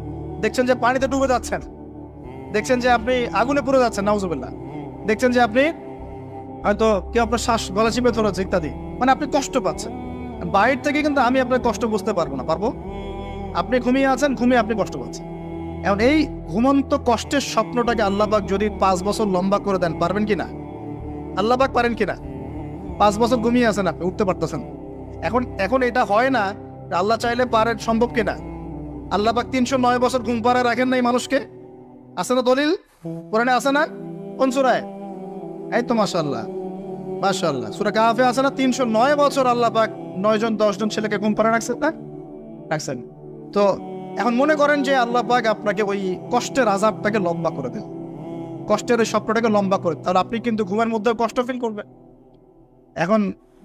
দেখছেন যে পানিতে ডুবে যাচ্ছেন, দেখছেন যে আপনি আগুনে পুড়ে যাচ্ছেন, নাউজুবিল্লাহ, দেখছেন যে আপনি হয়তো কেউ আপনার শ্বাস গলা চিপে ধরেছে ইত্যাদি, মানে আপনি কষ্ট পাচ্ছেন। বাইরে থেকে কিন্তু আমি আপনার কষ্ট বুঝতে পারবো না, পারবো? আপনি ঘুমিয়ে আছেন, ঘুমিয়ে আপনি কষ্ট পাচ্ছেন। এখন এই ঘুমন্ত কষ্টের স্বপ্নটাকে আল্লাহ পাক যদি 5 বছর লম্বা করে দেন, পারবেন কিনা? আল্লাহ পাক পারেন কিনা? 5 বছর ঘুমিয়ে আছেন, আপনি উঠতে পারতেছেন। এখন এটা হয় না, আল্লাহ চাইলে পারেন, সম্ভব কিনা? আল্লাহ পাক 309 বছর ঘুম পাড়ায় রাখেন নাই মানুষকে? আছে না দলিল? কোরআনে আছে না? কোন সূরায়? এই তো মাশাআল্লাহ, মাশাআল্লাহ, সূরা কাহফে আছে না? 309 বছর আল্লাহ পাক 9 জন 10 জন ছেলেকে ঘুম পাড়ায় রাখছেন না? রাখছেন। তো এখন মনে করেন যে আল্লাহ পাক আপনাকে ওই কষ্টের আযাবটাকে লম্বা করে দেন, কষ্টের ওই স্বপ্নটাকে লম্বা করে, তাহলে আপনি কিন্তু ঘুমের মধ্যে কষ্ট ফিল করবেন। এখন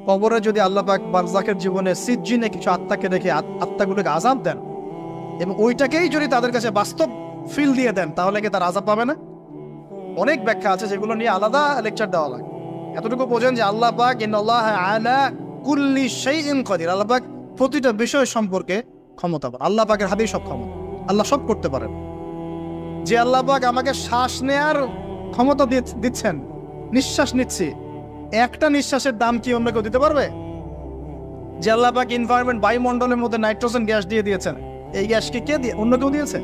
কবরে যদি আল্লাহ পাক বারজাখের জীবনে সিজ্জিনে কিছু আত্মাকে রেখে আত্মাগুলোকে আযাব দেন, এবং ওইটাকেই যদি তাদের কাছে বাস্তব ফিল দিয়ে দেন, তাহলে কি তার আযাব পাবে না? অনেক ব্যাখ্যা আছে, যেগুলো নিয়ে আলাদা লেকচার দেওয়া লাগে। এতটুকু বোঝেন যে আল্লাহ পাক ইন্নাল্লাহা আলা কুল্লি শাইইন কাদির, আল্লাহ পাক প্রতিটা বিষয় সম্পর্কে ক্ষমতাবান। আল্লাহ পাকের হাতেই সব ক্ষমতা, আল্লাহ সব করতে পারেন। যে আল্লাহ পাক আমাকে শ্বাস নেয়ার ক্ষমতা দিচ্ছেন, নিঃশ্বাস নিচ্ছি, একটা নিঃশ্বাসের দাম কি অন্য কেউ দিতে পারবে? যে আল্লাহ পাক এনভায়রনমেন্ট, বায়ুমণ্ডলের মধ্যে নাইট্রোজেন গ্যাস দিয়ে দিয়েছেন, এই গ্যাস কি কে দিয়ে, অন্য কেউ দিয়েছে?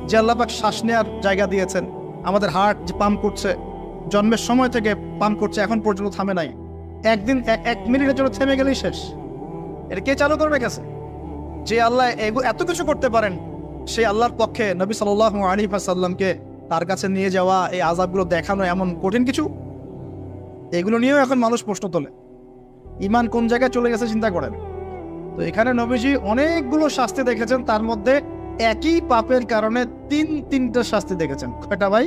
যে আল্লাহ পাক শ্বাস নেওয়ার জায়গা দিয়েছেন, আমাদের হার্ট যে পাম্প করছে, জন্মের সময় থেকে পাম্প করছে, এখন পর্যন্ত থামে নাই, একদিন এক মিনিটের জন্য থেমে গেলেই শেষ। এটা কে চালু করে রেখেছে? যে আল্লাহ এত কিছু করতে পারেন, সেই আল্লাহর পক্ষে নবী সাল্লাল্লাহু আলাইহি ওয়াসাল্লামকে তার কাছে নিয়ে যাওয়া, এই আযাবগুলো দেখানো এমন কঠিন কিছু? এগুলো নিয়েও এখন মানুষ প্রশ্ন তোলে। ঈমান কোন জায়গায় চলে গেছে চিন্তা করেন। তো এখানে নবীজি অনেকগুলো শাস্তি দেখেছেন, তার মধ্যে একই পাপের কারণে তিনটা শাস্তি দেখেছেন। কয়টা ভাই?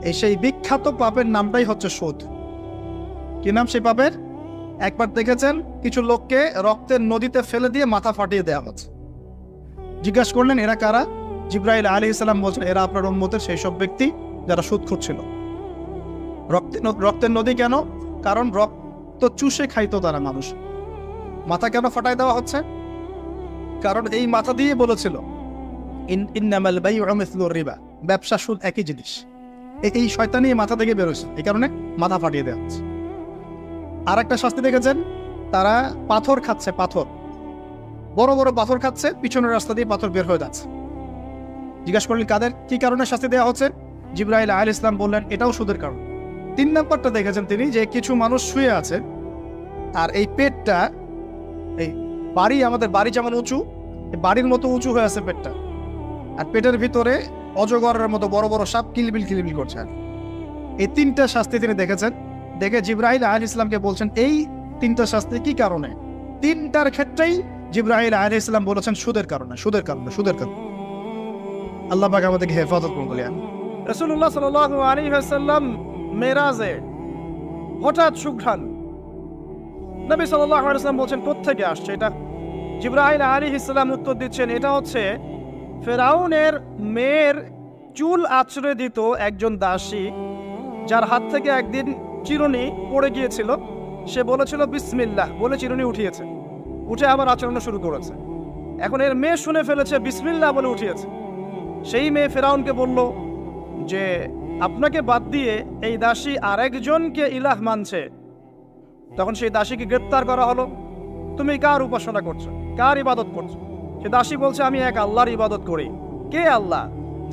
এই সেই বিখ্যাত পাপের নামটাই হচ্ছে সুদ। কি নাম সেই পাপের? একবার দেখেছেন কিছু লোককে রক্তের নদীতে ফেলে দিয়ে মাথা ফাটিয়ে দেওয়া হচ্ছে। জিজ্ঞাসা করলেন এরা কারা? জিবরাইল আলাইহিস সালাম বলছেন এরা আপনার উম্মতের সেই সব ব্যক্তি যারা সুদখোর ছিল। রক্তের নদী কেন? কারণ রক্ত চুষে খাইতো তারা মানুষ। মাথা কেন ফাটাই দেওয়া হচ্ছে? কারণ এই মাথা দিয়ে বলেছিল ইন্নামাল বাইউ মিসলুর রিবা, ব্যবসা সুদ একই জিনিস। এই শয়তানি মাথা থেকে বেরোছে, এই কারণে মাথা ফাটিয়ে দেওয়া হচ্ছে। আর একটা শাস্তি দেখেছেন, তারা পাথর খাচ্ছে, পাথর, বড় বড় পাথর খাচ্ছে, পিছনের রাস্তা দিয়ে পাথর বের হয়ে যাচ্ছে। জিজ্ঞাসা করলেন কাদের, কি কারণে শাস্তি দেওয়া হচ্ছে? জিবরাইল আলাইহিস সালাম বললেন এটাও সুদের কারণ। 3 নম্বরটা দেখেছেন তিনি, যে কিছু মানুষ শুয়ে আছে আর এই পেটটা, এই বাড়ি, আমাদের বাড়ি যেমন উঁচু, বাড়ির মতো উঁচু হয়ে আছে পেটটা, আর পেটের ভিতরে অজগরের মতো বড় বড় সাপ কিলবিল কিলবিল করছে। এই 3টা শাস্তি তিনি দেখেছেন। দেখে জিবরাইল আলাইহিস সালামকে বলছেন এই 3টা শাস্তি কি কারণে? 3টার ক্ষেত্রেই জিবরাইল আলাইহিস সালাম বলেছেন সুদের কারণে, সুদের কারণে, সুদের কারণে। আল্লাহ পাক আমাদেরকে হেফাজত করুন। রাসূলুল্লাহ সাল্লাল্লাহু আলাইহি ওয়াসাল্লাম মেরাজে হঠাৎ সুঘ্রাণ, নবী সাল্লাল্লাহু আলাইহি ওয়াসাল্লাম বলছেন কোত্থেকে আসছে এটা? জিবরাইল আলাইহিস সালাম উত্তর দিচ্ছেন এটা হচ্ছে ফেরাউনের মেয়ের চুল আঁচড়ে দিত একজন দাসী, যার হাত থেকে একদিন চিরুনি পড়ে গিয়েছিল। সে বলেছিল বিসমিল্লাহ বলে চিরুনি উঠিয়েছে, উঠে আবার আচরণ শুরু করেছে। এখন এর মেয়ে শুনে ফেলেছে বিসমিল্লাহ বলে উঠিয়েছে। সেই মেয়ে ফেরাউনকে বলল যে আপনাকে বাদ দিয়ে এই দাসী আরেকজনকে ইলাহ মানছে। তখন সেই দাসীকে গ্রেপ্তার করা হলো। তুমি কার উপাসনা করছো, কার ইবাদত করছো? সে দাসী বলছে আমি এক আল্লাহর ইবাদত করি। কে আল্লাহ?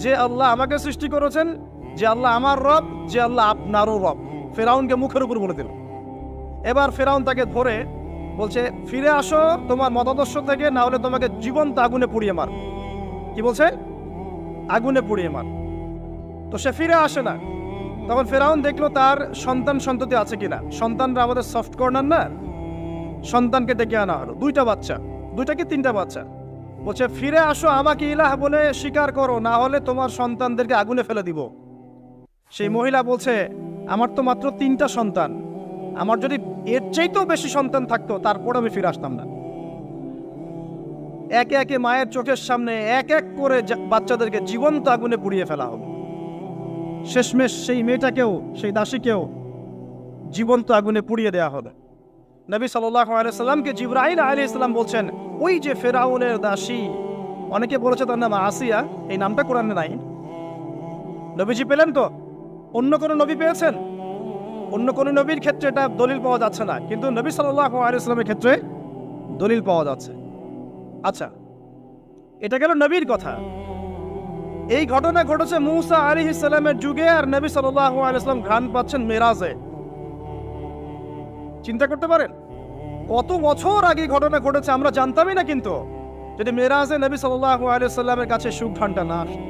যে আল্লাহ আমাকে সৃষ্টি করেছেন, যে আল্লাহ আমার রব, যে আল্লাহ আপনারও রব। ফেরাউনকে মুখের উপর বলে দিল। এবার ফেরাউন তাকে ধরে বলছে ফিরে আসো তোমার মতাদর্শ থেকে, না হলে তোমাকে জীবন্ত আগুনে পুড়িয়ে মার। কি বলছে? আগুনে পুড়িয়ে মার। তো সে ফিরে আসে না। তখন ফেরাউন দেখলো তার সন্তান সন্ততি আছে কিনা। সন্তানরা আমাদের সফট কর্নার না, সন্তানকে ডেকে আনা হলো। 2টা বাচ্চা, 2টা কি 3টা বাচ্চা। বলছে ফিরে আসো, আমাকে ইলাহ বলে স্বীকার করো, না হলে তোমার সন্তানদেরকে আগুনে ফেলে দিব। সেই মহিলা বলছে আমার তো মাত্র 3টা সন্তান, আমার যদি এর চাইতেও বেশি সন্তান থাকতো তারপর আমি ফিরে আসতাম না। একে একে মায়ের চোখের সামনে এক এক করে বাচ্চাদেরকে জীবন্ত আগুনে পুড়িয়ে ফেলা হবে। শেষমেশ সেই মেয়েটাকেও, সেই দাসীকেও জীবন্ত আগুনে পুড়িয়ে দেওয়া হবে। নবী সাল্লাল্লাহু আলাইহি সাল্লামকে জিবরাইল আলাইহিস সালাম বলছেন ওই যে ফেরাউনের দাসী, অনেকে বলেছে তার নাম আসিয়া, এই নামটা কোরআনে নাই। নবীজি পেলেন তো? অন্য কোন নবী পেয়েছেন? অন্য কোন নবীর ক্ষেত্রে এটা দলিল পাওয়া যাচ্ছে না, কিন্তু নবী সাল্লাল্লাহু আলাইহি সাল্লামের ক্ষেত্রে দলিল পাওয়া যাচ্ছে। আচ্ছা, এটা গেল নবীর কথা। এই ঘটনা ঘটেছে মূসা আলাইহিস সালামের যুগে, আর নবী সাল্লাল্লাহু আলাইহি সাল্লাম ঘ্রাণ পাচ্ছেন মেরাজে। চিন্তা করতে পারেন কত বছর আগে ঘটনা ঘটেছে, আমরা জানতামই না। কিন্তু যদি মেরাজে নবী সাল্লাল্লাহু আলাইহি সাল্লামের কাছে সুঘ্রাণটা না আসে,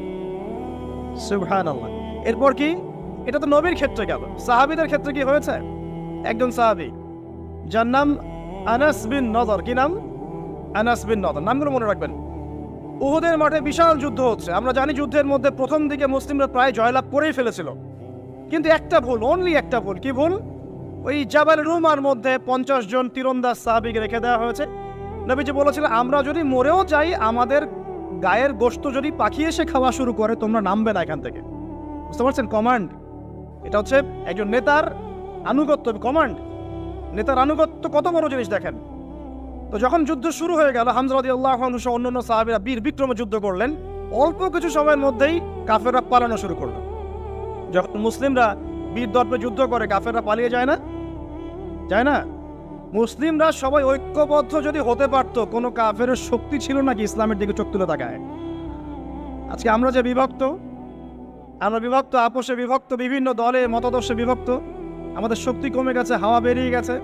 সুবহানাল্লাহ। এরপর কি? এটা তো নবীর ক্ষেত্রে গেল। সাহাবীদের ক্ষেত্রে কি হয়েছে? একজন সাহাবী যার নাম আনাস বিন নদর। কি নাম? আনাস বিন নদর। নামগুলো মনে রাখবেন। উহুদের মাঠে বিশাল যুদ্ধ হচ্ছে। আমরা জানি যুদ্ধের মধ্যে প্রথম দিকে মুসলিমরা প্রায় জয়লাভ করেই ফেলেছিল, কিন্তু একটা ভুল, অনলি একটা ভুল। কি ভুল? ওই জাবাল রুমার মধ্যে 50 জন তীরন্দাজ সাহাবীকে রেখে দেওয়া হয়েছে। নবীজি বলেছিলেন আমরা যদি মরেও যাই, আমাদের গায়ের গোশত যদি পাখি এসে খাওয়া শুরু করে, তোমরা নামবে না এখান থেকে। বুঝতে পারছেন? কমান্ড। এটা হচ্ছে একজন নেতার আনুগত্য। কমান্ড, নেতার আনুগত্য কত বড় জিনিস দেখেন। তো যখন যুদ্ধ শুরু হয়ে গেল, হামজা রাদিয়াল্লাহু আনহু সহ অন্যান্য সাহাবীরা বীর বিক্রমে যুদ্ধ করলেন। অল্প কিছু সময়ের মধ্যেই কাফেররা পালানো শুরু করলো। যখন মুসলিমরা বীর দর্পে যুদ্ধ করে, কাফেররা পালিয়ে যায় না, যায় না? মুসলিমরা সবাই ঐক্যবদ্ধ যদি হতে পারত, কোনো কাফেরের শক্তি ছিল নাকি ইসলামের দিকে চোখ তুলে তাকায়? আজকে আমরা যে বিভক্ত, আমরা বিভক্ত, আপোষে বিভক্ত, বিভিন্ন দলে মতাদর্শে বিভক্ত, আমাদের শক্তি কমে গেছে, হাওয়া বেরিয়ে গেছে।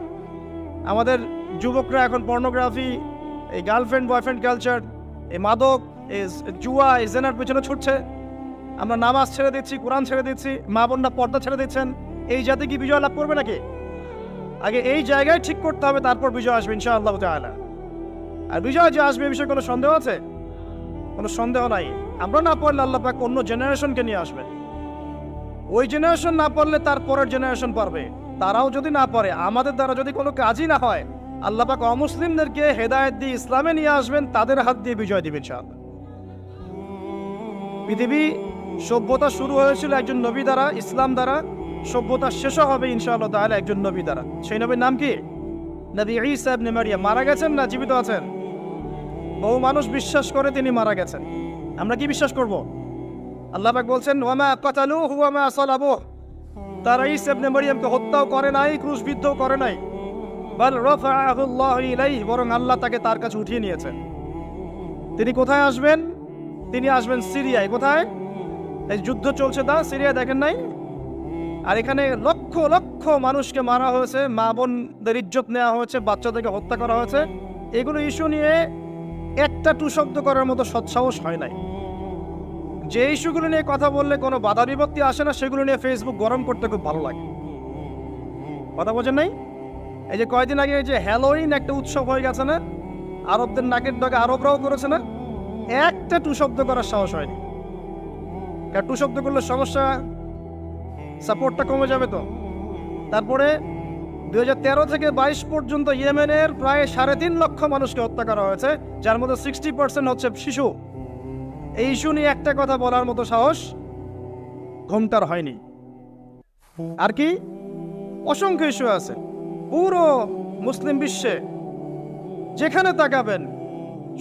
আমাদের যুবকরা এখন পর্নোগ্রাফি, এই গার্লফ্রেন্ড বয়ফ্রেন্ড কালচার, এই মাদক, এই জুয়া, এই জেনার পেছনে ছুটছে। আমরা নামাজ ছেড়ে দিচ্ছি, কোরআন ছেড়ে দিচ্ছি, মা বোনরা পর্দা ছেড়ে দিচ্ছেন। এই জাতি কি বিজয় লাভ করবে নাকি? আগে এই জায়গায় ঠিক করতে হবে, তারপর বিজয় আসবে ইনশাআল্লাহ তাআলা। আর বিজয় যে আসবে এ বিষয়ে কোনো সন্দেহ আছে? কোনো সন্দেহ নাই। আমরা না পড়লে আল্লাহ পাক অন্য জেনারেশনকে নিয়ে আসবেন। ওই জেনারেশন না পড়লে তার পরের জেনারেশন পারবে। তারাও যদি না পড়ে, আমাদের দ্বারা যদি কোনো কাজই না হয়, আল্লাহ পাক অমুসলিমদেরকে হেদায়েত দিয়ে ইসলামে নিয়ে আসবেন, তাদের হাত দিয়ে বিজয় দিবেন ইনশাআল্লাহ। পৃথিবী সভ্যতা শুরু হয়েছিল একজন নবী দ্বারা, ইসলাম দ্বারা। সভ্যতা শেষও হবে ইনশাআল্লাহ তাআলা একজন নবী দ্বারা। সেই নবীর নাম কি? নবী ঈসা ইবনে মারইয়াম। মারা গেছেন না জীবিত আছেন? বহু মানুষ বিশ্বাস করে তিনি মারা গেছেন। আমরা কি বিশ্বাস করব? আল্লাহ পাক বলছেন, ওয়ামা কাতালুহু ওয়ামা সালাবুহু, তারা ঈসা ইবনে মারইয়ামকে হত্যাও করে নাই, ক্রুশবিদ্ধও করে নাই। বাল রাফাআহু আল্লাহু ইলাইহি, বরং আল্লাহ তাকে তার কাছে উঠিয়ে নিয়েছেন। তিনি কোথায় আসবেন? তিনি আসবেন সিরিয়ায়। কোথায়? এই যুদ্ধ চলছে তা সিরিয়া, দেখেন নাই? আর এখানে লক্ষ লক্ষ মানুষকে মারা হয়েছে, মা বোনদের ইজ্জত নেওয়া হয়েছে, বাচ্চাদেরকে হত্যা করা হয়েছে। এগুলো ইস্যু নিয়ে একটা টু শব্দ করার মতো সৎসাহস হয় নাই। যে ইস্যুগুলো নিয়ে কথা বললে কোনো বাধা বিপত্তি আসে না, সেগুলো নিয়ে ফেসবুক গরম করতে খুব ভালো লাগে। কথা বোঝেন নাই? এই যে কয়েকদিন আগে যে হ্যালোইন একটা উৎসব হয়ে গেছে না, আরবদের নাকের ডগে আরবরাও করেছে না, একটা টু শব্দ করার সাহস হয়নি। কারণ টু শব্দ করলে সমস্যা, সাপোর্টটা কমে যাবে তো। তারপরে 2013 থেকে 22 পর্যন্ত ইয়েমেনের প্রায় 3.5 লক্ষ মানুষকে হত্যা করা হয়েছে, যার মধ্যে 60% হচ্ছে শিশু। এই ইস্যু নিয়ে একটা কথা বলার মতো সাহস ঘোমটার হয়নি। আর কি অসংখ্য ইস্যু আছে পুরো মুসলিম বিশ্বে, যেখানে তাকাবেন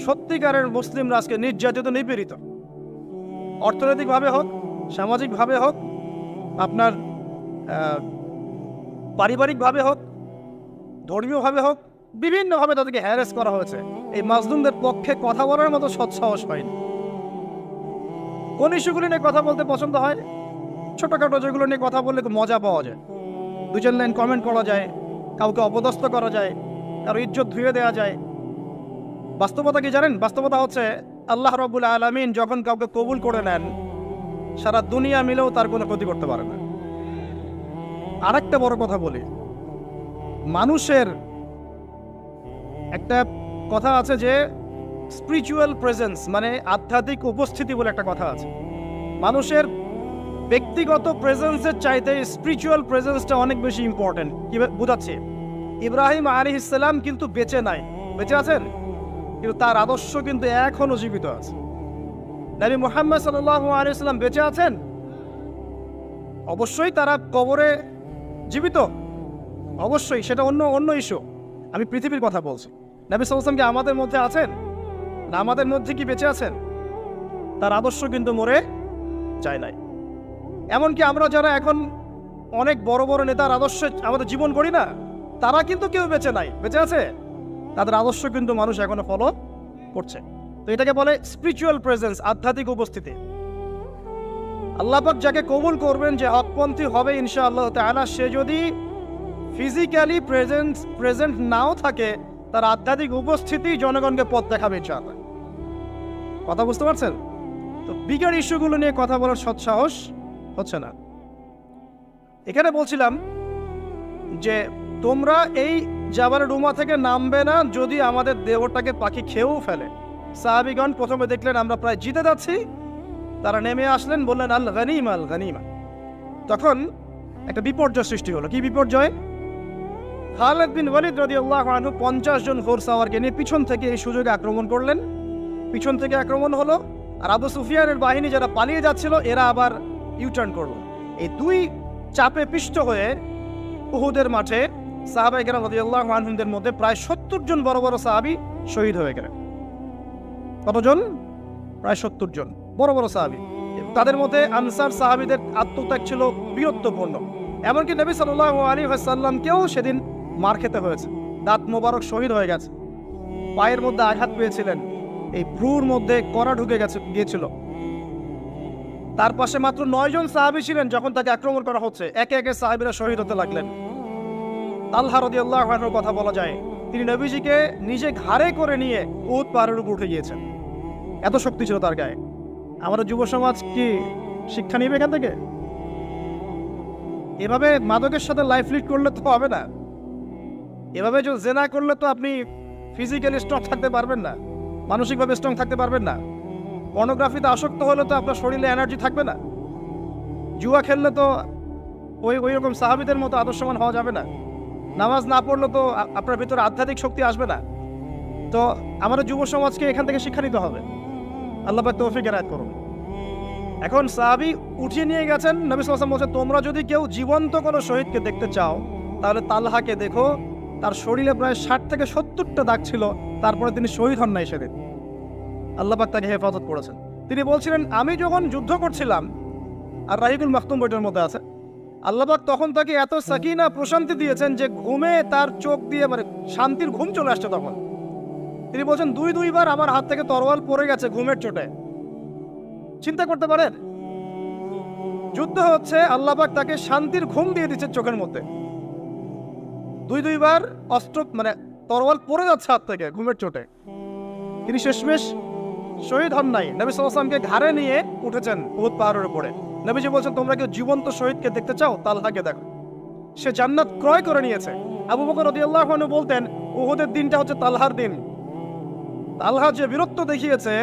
সত্যিকারের মুসলিমরা আজকে নির্যাতিত, নিপীড়িত। অর্থনৈতিকভাবে হোক, সামাজিকভাবে হোক, আপনার পারিবারিকভাবে হোক, ধর্মীয়ভাবে হোক, বিভিন্নভাবে তাদেরকে হ্যারাস করা হয়েছে। এই মাজলুমদের পক্ষে কথা বলার মতো সৎসাহস হয়নি। কোন ইস্যুগুলো নিয়ে কথা বলতে পছন্দ হয়? ছোটখাটো যেগুলো নিয়ে কথা বললে মজা পাওয়া যায়, 2-4 লাইন কমেন্ট করা যায়, কাউকে অপদস্থ করা যায়, কারো ইজ্জত ধুয়ে দেওয়া যায়। বাস্তবতা কি জানেন? বাস্তবতা হচ্ছে আল্লাহ রাব্বুল আলামিন যখন কাউকে কবুল করে নেন, সারা দুনিয়া মিলেও তার কোনো ক্ষতি করতে পারে না। আরেকটা বড় কথা বলি, মানুষের একটা কথা আছে যে স্পিরিচুয়াল প্রেজেন্স, মানে আধ্যাত্মিক উপস্থিতি বলে একটা কথা আছে। মানুষের ব্যক্তিগত প্রেজেন্সের চাইতে স্পিরিচুয়াল প্রেজেন্সটা অনেক বেশি ইম্পর্টেন্ট। কি বুঝাচ্ছি? ইব্রাহিম আলাইহিস সালাম কিন্তু বেঁচে নাই, বেঁচে আছেন, কিন্তু তার আদর্শ কিন্তু এখনো জীবিত আছে। নবী মুহাম্মদ সাল্লাল্লাহু আলাইহি সাল্লাম বেঁচে আছেন, অবশ্যই তারা কবরে জীবিত, অবশ্যই সেটা অন্য ইস্যু। আমি পৃথিবীর কথা বলছি। নবী সাল্লাল্লাহু আলাইহি ওয়াসাল্লাম কি আমাদের মধ্যে আছেন না? আমাদের মধ্যে কি বেঁচে আছেন? তার আদর্শ কিন্তু মরে যায় নাই। এমনকি আমরা যারা এখন অনেক বড় বড় নেতার আদর্শে আমাদের জীবন গড়ি না, তারা কিন্তু কেউ বেঁচে নাই, বেঁচে আছে। তাদের আদর্শ কিন্তু মানুষ এখনো ফলো করছে। তো এটাকে বলে স্পিরিচুয়াল প্রেজেন্স, আধ্যাত্মিক উপস্থিতি। আল্লাহ পাক যাকে কবুল করবেন, যে হকপন্থী হবে ইনশাআল্লাহ তাআলা, সে যদি ফিজিক্যালি প্রেজেন্ট নাও থাকে, তার আধ্যাত্মিক উপস্থিতি জনগণকে পথ দেখাবে ইনশাআল্লাহ। কথা বুঝতে পারছেন? তো বিগার ইস্যুগুলো নিয়ে কথা বলার সৎসাহস হচ্ছে না। এখানে বলছিলাম যে তোমরা এই জাবাল রুমা থেকে নামবে না যদি আমাদের দেহটাকে পাখি খেয়েও ফেলে। সাহাবীগণ প্রথমে দেখলেন আমরা প্রায় জিতে যাচ্ছি, তারা নেমে আসলেন, বললেন আল গনিমা, আল গনিমা। তখন একটা বিপর্যয় সৃষ্টি হলো। কি বিপর্যয়? খালিদ বিন ওয়ালিদ রাদিয়াল্লাহু আনহু 50 জন ঘোড়সাওয়ারকে নিয়ে পিছন থেকে এই সুযোগে আক্রমণ করলেন। পিছন থেকে আক্রমণ হলো, আর আবু সুফিয়ানের বাহিনী যারা পালিয়ে যাচ্ছিল, এরা আবার ইউটার্ন করলো। এই দুই চাপে পিষ্ট হয়ে উহুদের মাঠে সাহাবায়ে কেরাম রাদিয়াল্লাহু আনহুদের মধ্যে প্রায় 70 জন বড় বড় সাহাবী শহীদ হয়ে গেলেন। কতজন? প্রায় 70 জন বড় বড় সাহাবী। তাদের মধ্যে আনসার সাহাবীদের আত্মত্যাগ ছিল বীরত্বপূর্ণ। এমনকি নবী সাল্লাল্লাহু আলাইহি ওয়াসাল্লামকেও সেদিন মার খেতে হয়েছে, দাঁত মোবারক শহীদ হয়ে গেছে, পায়ের মধ্যে আঘাত পেয়েছিলেন, এই ভ্রুর মধ্যে কড়া ঢুকে গিয়েছিল। তার পাশে মাত্র 9 জন সাহাবী ছিলেন যখন তাকে আক্রমণ করা হচ্ছে। একে একে সাহাবীরা শহীদ হতে লাগলেন। তালহা রাদিয়াল্লাহু আনহুর কথা বলা যায়, তিনি নবীজিকে নিজে ঘাড়ে করে নিয়ে উহুদ পাহাড়ের উপর উঠে গিয়েছেন, এত শক্তি ছিল তার গায়ে। আমাদের যুব সমাজ কি শিক্ষা নিবে এখান থেকে? এভাবে মাদকের সাথে লাইফ লিড করলে তো হবে না। এভাবে যে জেনা করলে তো আপনি ফিজিক্যালি স্ট্রং থাকতে পারবেন না, মানসিকভাবে স্ট্রং থাকতে পারবেন না। পর্নোগ্রাফিতে আসক্ত হলে তো আপনার শরীরে এনার্জি থাকবে না। জুয়া খেললে তো ওই রকম সাহাবীদের মতো আদর্শমান হওয়া যাবে না। নামাজ না পড়লে তো আপনার ভিতরে আধ্যাত্মিক শক্তি আসবে না। তো আমাদের যুব সমাজকে এখান থেকে শিক্ষা নিতে হবে। আল্লাহ পাক তৌফিক এনায়েত করুন। এখন সাহাবী উঠিয়ে নিয়ে গেছেন, নবী সাল্লাল্লাহু আলাইহি ওয়াসাল্লাম বলছেন, তোমরা যদি কেউ জীবন্ত কোনো শহীদকে দেখতে চাও তাহলে তালহাকে দেখো, তার শরীরে প্রায় 60 থেকে 70টা দাগ ছিল, তারপরে তিনি শহীদ হন নাই সেদিন। আল্লাহ পাক তাকে হেফাজত করেছেন। তিনি বলছিলেন, আমি যখন যুদ্ধ করছিলাম, আর রাহিকুল মাখতুম বইটার মধ্যে আছে, আল্লাহ পাক তখন তাকে এত সাকিনা প্রশান্তি দিয়েছেন যে ঘুমে তার চোখ দিয়ে মানে শান্তির ঘুম চলে আসছে। তখন তিনি বলছেন, দুইবার আমার হাত থেকে তরোয়াল পড়ে গেছে ঘুমের চোটে। চিন্তা করতে পারেন, যুদ্ধ হচ্ছে, আল্লাহ পাক তাকে শান্তির ঘুম দিয়ে দিচ্ছে চোখের মধ্যে। দুইবার অস্ত্র মানে তরোয়াল পড়ে যাচ্ছে হাত থেকে ঘুমের চোটে, তিনি শেষমেশ শহীদ হন নাই। নবী সাল্লাল্লাহু আলাইহি ওয়াসাল্লামকে ঘাড়ে নিয়ে উঠেছেন উহুদ পাহাড়ের উপরে। নবীজি বলছেন, তোমরা কেউ জীবন্ত শহীদকে দেখতে চাও, তালহাকে দেখো, সে জান্নাত ক্রয় করে নিয়েছে। আবু বকর রাদিয়াল্লাহু আনহু বলতেন, উহুদের দিনটা হচ্ছে তালহার দিন। তালহা যে বীরত্ব দেখিয়েছে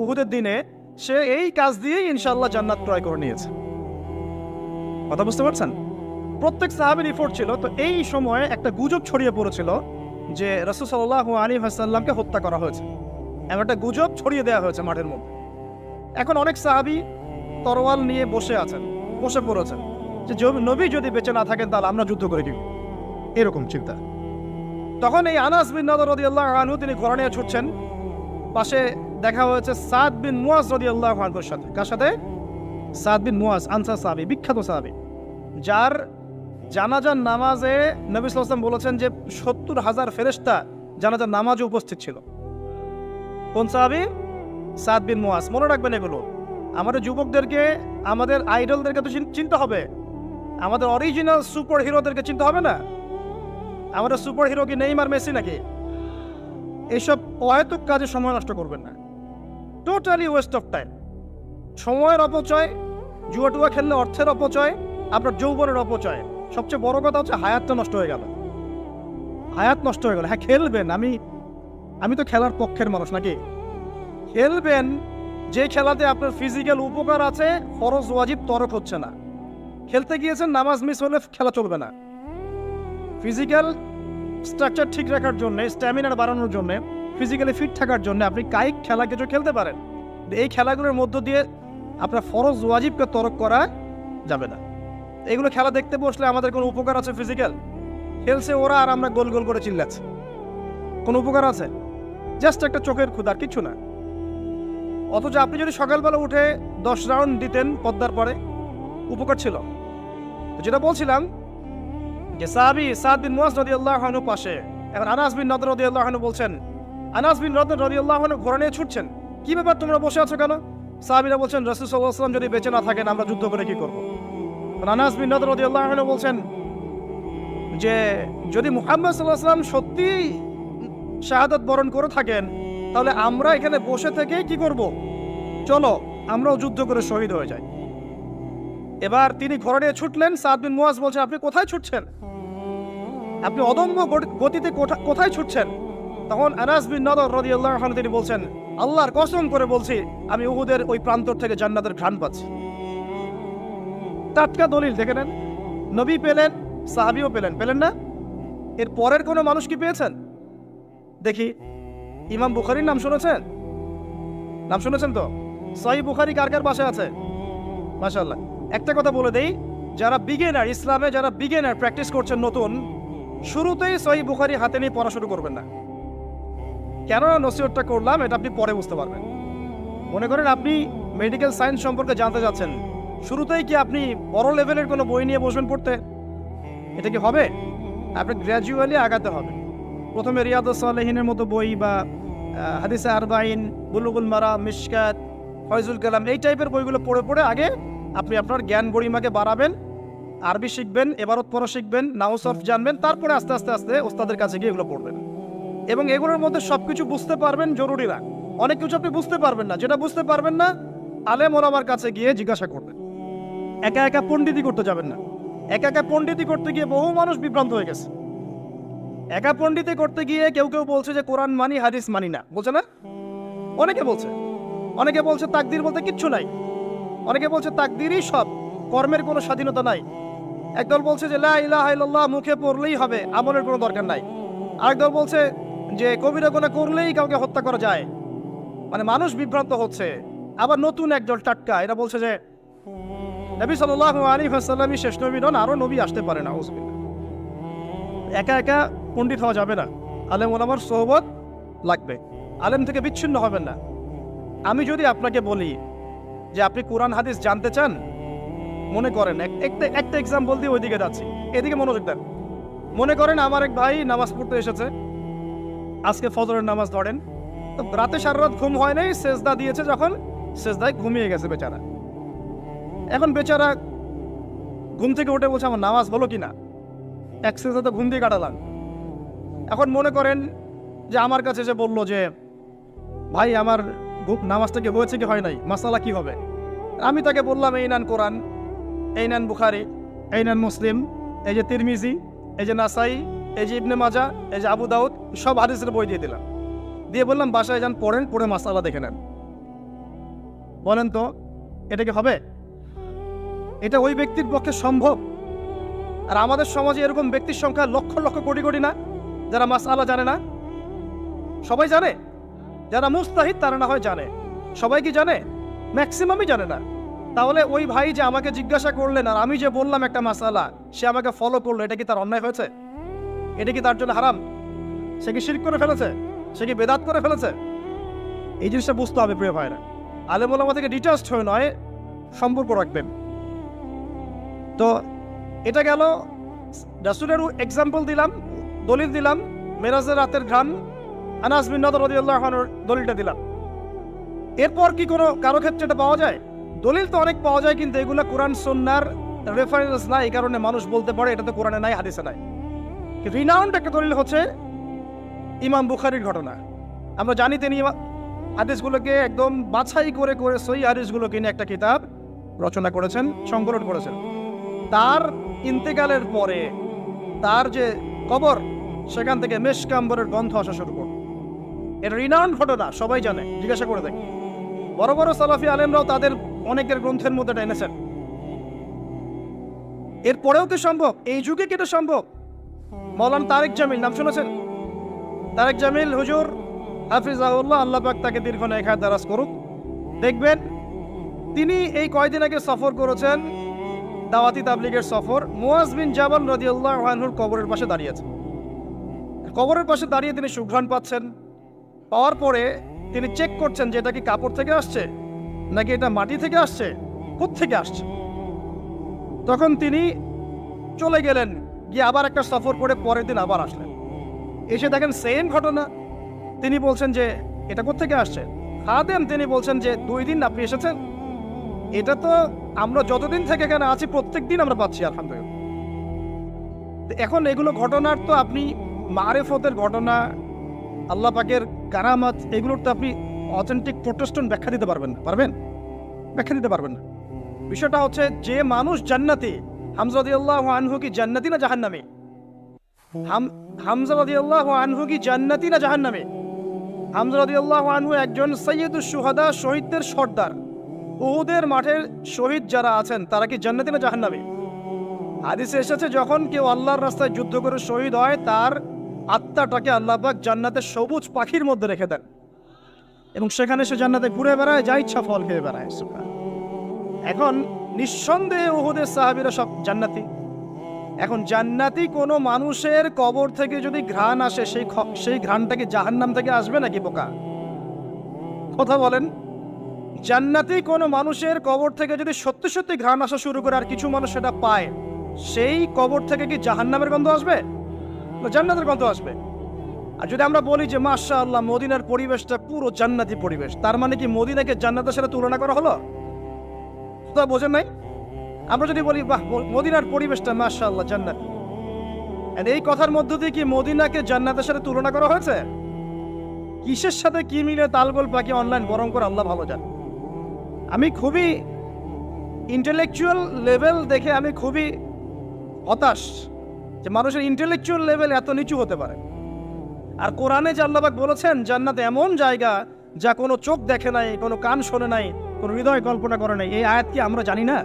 উহুদের দিনে, সে এই কাজ দিয়েই ইনশাআল্লাহ জান্নাত ক্রয় করে নিয়েছে। কথা বুঝতে পারছেন? প্রত্যেক সাহাবীর এফোর্ট ছিল। তো এই সময়ে একটা গুজব ছড়িয়ে পড়েছিল যে রাসূল সাল্লাল্লাহু আলাইহি ওয়াসাল্লামকে হত্যা করা হয়েছে, এমন একটা গুজব ছড়িয়ে দেওয়া হয়েছে মাঠের মধ্যে। এখন অনেক সাহাবী তরোয়াল নিয়ে বসে পড়েছেন যে নবী যদি বেঁচে না থাকেন তাহলে আমরা যুদ্ধ করে দিব, এরকম চিন্তা। তখন এই আনাস বিন নাদর রাদিয়াল্লাহু আনহু তিনি ঘোড়া নিয়ে ছুটছেন। পাশে দেখা হয়েছে সাদ বিন মুয়াজ রাদিয়াল্লাহু আনহুর সাথে। কার সাথে? সাদ বিন মুয়াজ, আনসার সাহাবী, বিখ্যাত সাহাবী, যার জানাজার নামাজে নবী সাল্লাল্লাহু আলাইহি ওয়াসাল্লাম বলেছেন যে 70,000 ফেরেশতা জানাজার নামাজে উপস্থিত ছিল। কোন সাহাবী? সাদ বিন মুয়াজ। মনে রাখবেন এগুলো। আমাদের যুবকদেরকে, আমাদের আইডলদেরকে তো চিনতে হবে, আমাদের অরিজিনাল সুপার হিরোদেরকে চিনতে হবে না। আমাদের সুপার হিরো কি নেইমার, মেসি নাকি? এইসব অহেতুক কাজে সময় নষ্ট করবেন না, টোটালি ওয়েস্ট অফ টাইম। সময়ের অপচয়, জুয়া খেললে অর্থের অপচয়, আপনার যৌবনের অপচয়। সবচেয়ে বড় কথা হচ্ছে হায়াতটা নষ্ট হয়ে গেল। হায়াত নষ্ট হয়ে গেল। হ্যাঁ, খেলবেন, আমি তো খেলার পক্ষের মানুষ নাকি? খেলবেন যে খেলাতে আপনার ফিজিক্যাল উপকার আছে, ফরজ ওয়াজিব তরক হচ্ছে না। খেলতে গিয়েছেন, নামাজ মিস হলে খেলা চলবে না। ফিজিক্যাল স্ট্রাকচার ঠিক রাখার জন্য, স্ট্যামিনা বাড়ানোর জন্য, ফিজিক্যালি ফিট থাকার জন্য আপনি কায়িক খেলা কিছু খেলতে পারেন। এই খেলাগুলোর মধ্য দিয়ে আপনার ফরজ ওয়াজিবকে তরক করা যাবে না। এগুলো খেলা দেখতে বসলে আমাদের কোনো উপকার আছে? ফিজিক্যাল খেলছে ওরা আর আমরা গোল গোল করে চিল্লাচ্ছি, কোনো উপকার আছে? জাস্ট একটা চোখের ক্ষুধার, কিছু না। অথচ আপনি যদি সকালবেলা উঠে 10 রাউন্ড দিতেন পদ্মার পরে, উপকার ছিল। যেটা বলছিলাম যে সাহাবী সাদ বিন মুয়াজ রাদিয়াল্লাহু আনহু পাশে, এখন আনাস বিন নাদর রাদিয়াল্লাহু আনহু বলছেন, আনাস বিন নাদর রাদিয়াল্লাহু আনহু ঘোড়া নিয়ে ছুটছেন। কি ব্যাপার, তোমরা বসে আছো কেন? সাহাবীরা বলছেন, রাসূল সাল্লাল্লাহু আলাইহি ওয়াসাল্লাম যদি বেঁচে না থাকেন আমরা যুদ্ধ করে কি করব? আনাস বিন নাদর রাদিয়াল্লাহু আনহু বলছেন যে যদি মুহাম্মদ সাল্লাল্লাহু আলাইহি ওয়াসাল্লাম সত্যি শাহাদাত বরণ করে থাকেন তাহলে আমরা এখানে বসে থেকে কি করব? চলো আমরাও যুদ্ধ করে শহীদ হয়ে যাই। এবার তিনি ঘোড়া নিয়ে ছুটলেন। সাদ বিন মুয়াজ বলছেন, আপনি কোথায় ছুটছেন? আপনি অদম্য গতিতে কোথায় ছুটছেন? তখন আনাস বিন নাদর রাদিয়াল্লাহু আনহু তিনি বলছেন, আল্লাহর কসম করে বলছি আমি উহুদের ওই প্রান্তর থেকে জান্নাতের ঘ্রাণ পাচ্ছি। টাটকা দলিল, দেখে নেন। নবী পেলেন, সাহাবীও পেলেন না? এর পরের কোনো মানুষ কি পেয়েছেন? দেখি, ইমাম বুখারীর নাম শুনেছেন? নাম শুনেছেন তো? সহিহ বুখারী কার কার বাসায় আছে? মাশাআল্লাহ। একটা কথা বলে দেই, যারা বিগিনার, ইসলামে যারা বিগিনার প্র্যাকটিস করছেন নতুন, শুরুতেই সহিহ বুখারী হাতে নিয়ে পড়া শুরু করবেন না। কেন নসিহতটা করলাম এটা আপনি পরে বুঝতে পারবেন। মনে করেন আপনি মেডিকেল সায়েন্স সম্পর্কে জানতে যাচ্ছেন, শুরুতেই কি আপনি বড় লেভেলের কোনো বই নিয়ে বসবেন পড়তে? এটা কি হবে? আপনি গ্র্যাজুয়ালি আগাতে হবে। প্রথমে রিয়াদুস সালেহিনের মতো বই বা হাদিসে আরবাইন, বুলুগুল মারাম, মিশকাত, ফয়জুল কালাম, এই টাইপের বইগুলো পড়ে পড়ে আগে আপনি আপনার জ্ঞান গরিমাকে বাড়াবেন, আরবি শিখবেন, এবারত পড়া শিখবেন, নাও সরফ জানবেন, তারপরে আস্তে আস্তে আস্তে ওস্তাদের কাছে গিয়ে এগুলো পড়বেন। এবং এগুলোর মধ্যে সবকিছু বুঝতে পারবেন জরুরি না। অনেক কিছু আপনি বুঝতে পারবেন না, যেটা বুঝতে পারবেন না আলেম ওলামার কাছে গিয়ে জিজ্ঞাসা করবেন। একা একা পণ্ডিতি করতে যাবেন না। একা একা পণ্ডিতি করতে গিয়ে বহু মানুষ বিভ্রান্ত হয়ে গেছে। একা পণ্ডিতি করতে গিয়ে কেউ কেউ বলছে যে কোরআন মানি, হাদিস মানি না, বলছে না? অনেকে বলছে। অনেকে বলছে তাকদির বলতে কিচ্ছু নাই। অনেকে বলছে তাকদিরই সব, কর্মের কোনো স্বাধীনতা নাই। একদল বলছে যে লা ইলাহা ইল্লাল্লাহ মুখে পড়লেই হবে, আমলের কোনো দরকার নাই। আরেকদল বলছে যে কবিরা গুনাহ করলেই কাউকে হত্যা করা যায়। মানে মানুষ বিভ্রান্ত হচ্ছে। আবার নতুন একদল টাটকা, এরা বলছে যে নবী সাল্লাল্লাহু আলাইহি ওয়াসাল্লামই শেষ নবী নন, আরো নবী আসতে পারে না। একা একা পণ্ডিত হওয়া যাবে না, আলেম ওলামার সোহবত লাগবে। আলেম থেকে বিচ্ছিন্ন হবেন না। আমি যদি আপনাকে বলি যে আপনি কোরআন হাদিস জানতে চান, মনে করেন একটা এক্সাম্পল দিয়ে ওইদিকে যাচ্ছি, এদিকে মনোযোগ দেন। মনে করেন আমার এক ভাই নামাজ পড়তে এসেছে, আজকে ফজরের নামাজ ধরেন, তো রাতে সারা রাত ঘুম হয় নাই, সেজদা দিয়েছে, যখন সেজদায় ঘুমিয়ে গেছে বেচারা। এখন বেচারা ঘুম থেকে উঠে বলছে আমার নামাজ হলো কিনা, এক সেজদা তো ঘুম দিয়ে কাটালাম। এখন মনে করেন যে আমার কাছে যে বললো যে ভাই আমার নামাজটা কি হয়েছে কি হয় নাই, মাসালা কি হবে? আমি তাকে বললাম এই নেন কোরআন, এই নেন বুখারি, এই নেন মুসলিম, এই যে তিরমিজি, এই যে নাসাই, এই যে ইবনে মাজা, এই যে আবু দাউদ, সব হাদিসের বই দিয়ে দিলাম। দিয়ে বললাম বাসায় যান, পড়েন, পড়ে মাসালা দেখে নেন। বলেন তো এটা কি হবে? এটা ওই ব্যক্তির পক্ষে সম্ভব? আর আমাদের সমাজে এরকম ব্যক্তির সংখ্যা লক্ষ লক্ষ কোটি কোটি না, যারা মাসআলা জানে না? সবাই জানে? যারা মুস্তাহিদ তারা না হয় জানে, সবাই কি জানে? ম্যাক্সিমামই জানে না। তাহলে ওই ভাই যে আমাকে জিজ্ঞাসা করলেন আর আমি যে বললাম একটা মাসআলা, সে আমাকে ফলো করলো, এটা কি তার অন্যায় হয়েছে? এটা কি তার জন্য হারাম? সে কি শিরক করে ফেলেছে? সে কি বেদাত করে ফেলেছে? এই জিনিসটা বুঝতে হবে প্রিয় ভাইরা। আলেম ওলামা থেকে ডিটাচড হয়ে নয়, সম্পর্ক রাখবেন। তো এটা গেল, রাসূলের এক্সাম্পল দিলাম, দলিল দিলাম, মেরাজের রাতের ঘ্রাণ, আনাস বিন নাদর রাদিয়াল্লাহু আনহুর দলিলটা দিলাম। এরপর কি কোনো কারো ক্ষেত্রে এটা পাওয়া যায়? দলিল তো অনেক পাওয়া যায়, কিন্তু এগুলো কোরআন সুন্নাহর রেফারেন্স না, এই কারণে মানুষ বলতে পারে এটা তো কোরআনে নাই, হাদিসে নাই। রিনাউন্ড একটা দলিল হচ্ছে ইমাম বুখারীর ঘটনা। আমরা জানি তিনি হাদিসগুলোকে একদম বাছাই করে করে সহিহ হাদিসগুলোকে নিয়ে একটা কিতাব রচনা করেছেন, সংকলন করেছেন। তার ইন্তেকালের পরে তার যে কবর, সেখান থেকে মেশকাম্বরের গন্ধ আসা শুরু করল। এটা রিনাউন্ড ঘটনা, সবাই জানে, জিজ্ঞাসা করে দেখ। বড় বড় সালাফি আলেমরাও তাদের অনেকের গ্রন্থের মধ্যে এটা এনেছেন। এরপরেও কি সম্ভব? এই যুগে কি এটা সম্ভব? মাওলানা তারেক জামিল নাম শুনেছেন? তারেক জামিল হুজুর হাফিজাহুল্লাহ, আল্লাহ পাক তাকে দীর্ঘ নেখায় দারাজ করুক। দেখবেন তিনি এই কয়দিন আগে সফর করেছেন, দাওয়াতি তাবলীগের সফর। মুয়াজ বিন জাবাল রাদিয়াল্লাহু আনহুর কবরের পাশে দাঁড়িয়েছেন। কবরের পাশে দাঁড়িয়ে তিনি সুঘ্রাণ পাচ্ছেন। পাওয়ার পরে তিনি চেক করছেন যে এটা কি কাপড় থেকে আসছে নাকি এটা মাটি থেকে আসছে, কোত্থেকে আসছে। তখন তিনি চলে গেলেন, গিয়ে আবার একটা সফর করে পরের দিন আবার আসলেন। এসে দেখেন সেম ঘটনা। তিনি বলছেন যে এটা কোত্থেকে আসছে। খাদেম তিনি বলছেন যে 2 দিন আপনি এসেছেন, এটা তো আমরা যতদিন থেকে এখানে আছি প্রত্যেক দিন আমরা পাচ্ছি, আলহামদুলিল্লাহ। এখন এগুলো ঘটনার তো আপনি মারেফতের ঘটনা, আল্লাহ পাকের কারামাত, এগুলোর তো আপনি অথেন্টিক প্রোটেস্ট্যান্ট ব্যাখ্যা দিতে পারবেন না। পারবেন? ব্যাখ্যা দিতে পারবেন না। বিষয়টা হচ্ছে যে মানুষ জান্নাতি, হামজা রাদিয়াল্লাহু আনহু কি জান্নাতি না জাহান্নামী? হামজা রাদিয়াল্লাহু আনহু কি জান্নাতি না জাহান্নামী? হামজা রাদিয়াল্লাহু আনহু একজন সাইয়্যিদুশ শুহাদা, শহীদদের সর্দার। উহুদের মাঠের শহীদ যারা আছেন তারা কি জান্নাতি না জাহান্নামী? হাদিসে এসেছে যখন কেউ আল্লাহর রাস্তায় যুদ্ধ করে শহীদ হয়, তার আত্মাটাকে আল্লাহ পাক জান্নাতের সবুজ পাখির মধ্যে রেখে দেন এবং সেখানে সে জান্নাতে ঘুরে বেড়ায়, যা ইচ্ছা ফল খেয়ে বেড়ায়। এখন নিঃসন্দেহে উহুদের সাহাবীরা সব জান্নাতি। এখন জান্নাতি কোনো মানুষের কবর থেকে যদি ঘ্রাণ আসে, সেই ঘ্রাণটা কি জাহান্নাম থেকে আসবে নাকি বোকা? কথা বলেন। জান্নাতি কোনো মানুষের কবর থেকে যদি সত্যি সত্যি ঘ্রাণ আসা শুরু করে আর কিছু মানুষ সেটা পায়, সেই কবর থেকে কি জাহান্নামের গন্ধ আসবে? জান্নাতের গন্ধ আসবে। আর যদি আমরা বলি যে মাশাআল্লাহ মদিনার পরিবেশটা পুরো জান্নাতি পরিবেশ, তার মানে কি মদিনাকে জান্নাতের সাথে তুলনা করা হলো? তা বোঝেন নাই? আমরা যদি বলি বাহ মদিনার পরিবেশটা মাশাআল্লাহ জান্নাতি, এই কথার মধ্য দিয়ে কি মদিনাকে জান্নাতের সাথে তুলনা করা হয়েছে? কিসের সাথে কি মিলে তালগোল পাখি অনলাইন বরং করে আল্লাহ ভালো জান। আমি খুবই ইন্টেলেকচুয়াল লেভেল দেখে আমি খুবই হতাশ যে মানুষের ইন্টেলেকচুয়াল লেভেল এত নিচু হতে পারে। আর কোরআনে যে আল্লাহ পাক বলেছেন জান্নাত এমন জায়গা যা কোনো চোখ দেখে নাই, কোনো কান শোনে নাই, কোনো হৃদয় কল্পনা করে নাই, এই আয়াত কি আমরা জানি না?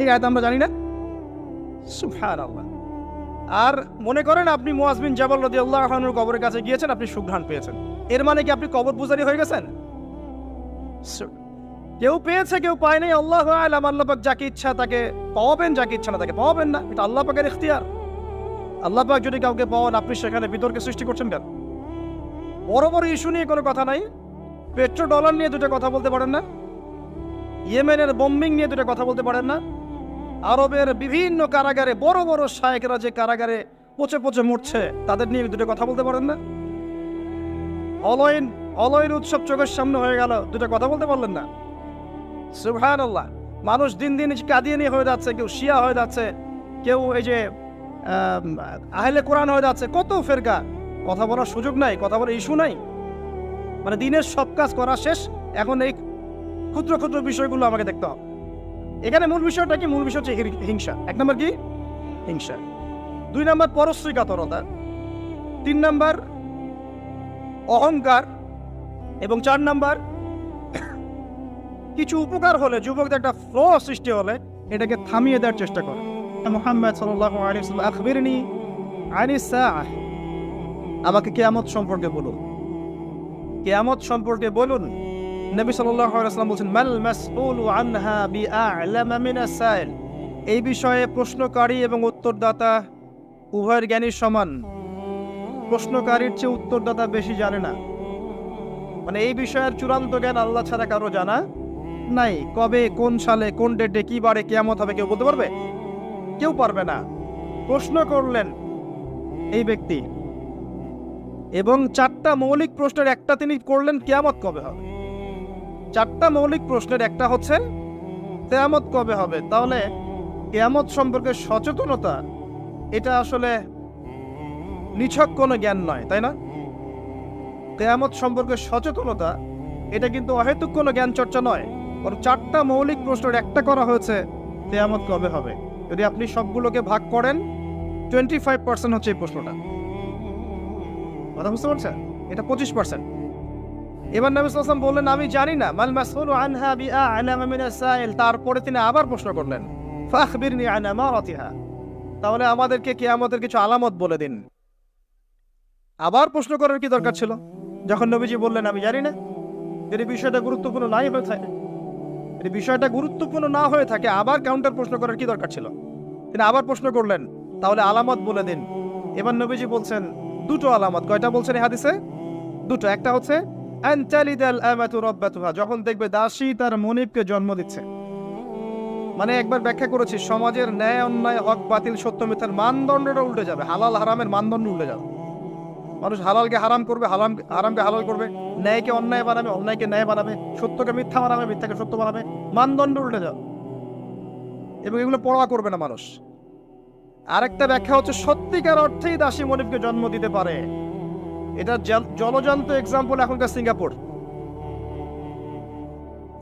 এই আয়াত আমরা জানি না? সুবহানাল্লাহ। আর মনে করেন আপনি মুআজ বিন জাবাল রাদিয়াল্লাহু আনহুর কবরের কাছে গিয়েছেন, আপনি সুঘ্রাণ পেয়েছেন, এর মানে কি আপনি কবর পূজারী হয়ে গেছেন? কেউ পেয়েছে কেউ পায় নাই, আল্লাহু আ'লাম। আল্লাহ পাক যাকে ইচ্ছা তাকে পাওয়াবেন, যাকে ইচ্ছা না তাকে পাওয়াবেন না, এটা আল্লাহ পাকের ইখতিয়ার। আল্লাহ পাক যদি কাউকে পাওয়ান, আপনি সেখানে বিতর্কে সৃষ্টি করছেন কেন? বড় বড় ইস্যু নিয়ে কোনো কথা নাই, পেট্রো ডলার নিয়ে দুটো কথা বলতে পারেন না? ইয়েমেনের বোম্বিং নিয়ে দুটো কথা বলতে পারেন না? আরবের বিভিন্ন কারাগারে বড় বড় শায়েখরা যে কারাগারে পচে পচে মরছে, তাদের নিয়ে দুটো কথা বলতে পারেন না? অলয়ের উৎসব চোখের সামনে হয়ে গেল, দুটো কথা বলতে পারলেন না? সুবহানাল্লাহ। মানুষ দিন দিন কাদিয়ানি হয়ে যাচ্ছে, কেউ শিয়া হয়ে যাচ্ছে, কেউ এই যে আহলে কোরআন হয়ে যাচ্ছে, কত ফেরকা। কথা বলার সুযোগ নাই, কথা বলার ইস্যু নাই। মানে দিনের সব কাজ করা শেষ, এখন এই ক্ষুদ্র ক্ষুদ্র বিষয়গুলো আমাকে দেখতে হবে। এখানে মূল বিষয়টা কি? মূল বিষয় হচ্ছে হিংসা। এক নম্বর কি? হিংসা। 2 নম্বর পরশ্রীকাতরতা। 3 নম্বর অহংকার। এবং 4 নম্বর কিছু উপকার হলে, যুবকদের একটা ফ্লো সৃষ্টি হলে এটাকে থামিয়ে দেওয়ার চেষ্টা করে। মুহাম্মদ সাল্লাল্লাহু আলাইহি ওয়াসাল্লাম আখবিরনি আনিস সাআহ, আমাকে কিয়ামত সম্পর্কে বলুন, কিয়ামত সম্পর্কে বলুন। নবী সাল্লাল্লাহু আলাইহি ওয়াসাল্লাম বলেন মাল মাসউলু আনহা বিআ'লামা মিনাস সাইল, এই বিষয়ে প্রশ্নকারী এবং উত্তরদাতা উভয়ের জ্ঞানীর সমান। প্রশ্নকারীর চেয়ে উত্তরদাতা বেশি জানে না। মানে এই বিষয়ের চূড়ান্ত জ্ঞান আল্লাহ ছাড়া কারো জানা নাই। কবে, কোন সালে, কোন ডেটে, কি বারে কিয়ামত হবে কেউ বলতে পারবে? কেউ পারবে না। প্রশ্ন করলেন এই ব্যক্তি, এবং 4টা মৌলিক প্রশ্নের একটা তিনি করলেন, কিয়ামত কবে হবে। 4টা মৌলিক প্রশ্নের একটা হচ্ছে কিয়ামত কবে হবে। তাহলে কিয়ামত সম্পর্কে সচেতনতা এটা আসলে নিছক কোনো জ্ঞান নয়, তাই না? কিয়ামত সম্পর্কে সচেতনতা এটা কিন্তু অহেতুক কোনো জ্ঞান চর্চা নয়, বরং 4টা মৌলিক প্রশ্নের একটা করা হয়েছে, কিয়ামত কবে হবে। যদি আপনি সবগুলোকে ভাগ করেন 25% হচ্ছে এই প্রশ্নটা। কথা বুঝতে পারছেন? এটা 25%। এবার নবী সাল্লাল্লাহু আলাইহি ওয়াসাল্লাম বললেন আমি জানি না, মাল মাসউলু আনহা বিআ'লামা মিনাস সাইল। তারপরে তিনি আবার প্রশ্ন করলেন ফাখবিরনি আন আমারাতিহা, তাহলে আমাদেরকে কিয়ামতের কিছু আলামত বলে দিন। আবার প্রশ্ন করার কি দরকার ছিল যখন নবীজি বললেন আমি জানি না? যদি বিষয়টা গুরুত্বপূর্ণ নাই হয়ে থাকে, যদি বিষয়টা গুরুত্বপূর্ণ না হয়ে থাকে, আবার কাউন্টার প্রশ্ন করার কি দরকার ছিল? তিনি আবার প্রশ্ন করলেন তাহলে আলামত বলে দিন। এবার নবীজি বলছেন 2টো আলামত। কয়টা বলছেন এই হাদিসে? 2টো। একটা হচ্ছে আনতালিদাল আমাতু রাব্বাতুহা, যখন দেখবে দাসী তার মনিবকে জন্ম দিচ্ছে। মানে একবার ব্যাখ্যা করেছি, সমাজের ন্যায় অন্যায়, হক বাতিল, সত্য মিথ্যার মানদণ্ডটা উল্টে যাবে, হালাল হারামের মানদণ্ড উল্টে যাবে। মানুষ হালালকে হারাম করবে, হারামকে হালাল করবে, ন্যায়কে অন্যায় বানাবে, অন্যায়কে ন্যায় বানাবে, সত্যকে মিথ্যা বানাবে, মিথ্যাকে সত্য বানাবে, মানদণ্ড উল্টে যাবে, এবং এগুলো পরোয়া করবে না মানুষ। আরেকটা ব্যাখ্যা হচ্ছে সত্যিকার অর্থেই দাসী মনিবকে জন্ম দিতে পারে। এটা জলজান্ত এক্সাম্পল এখনকার সিঙ্গাপুর।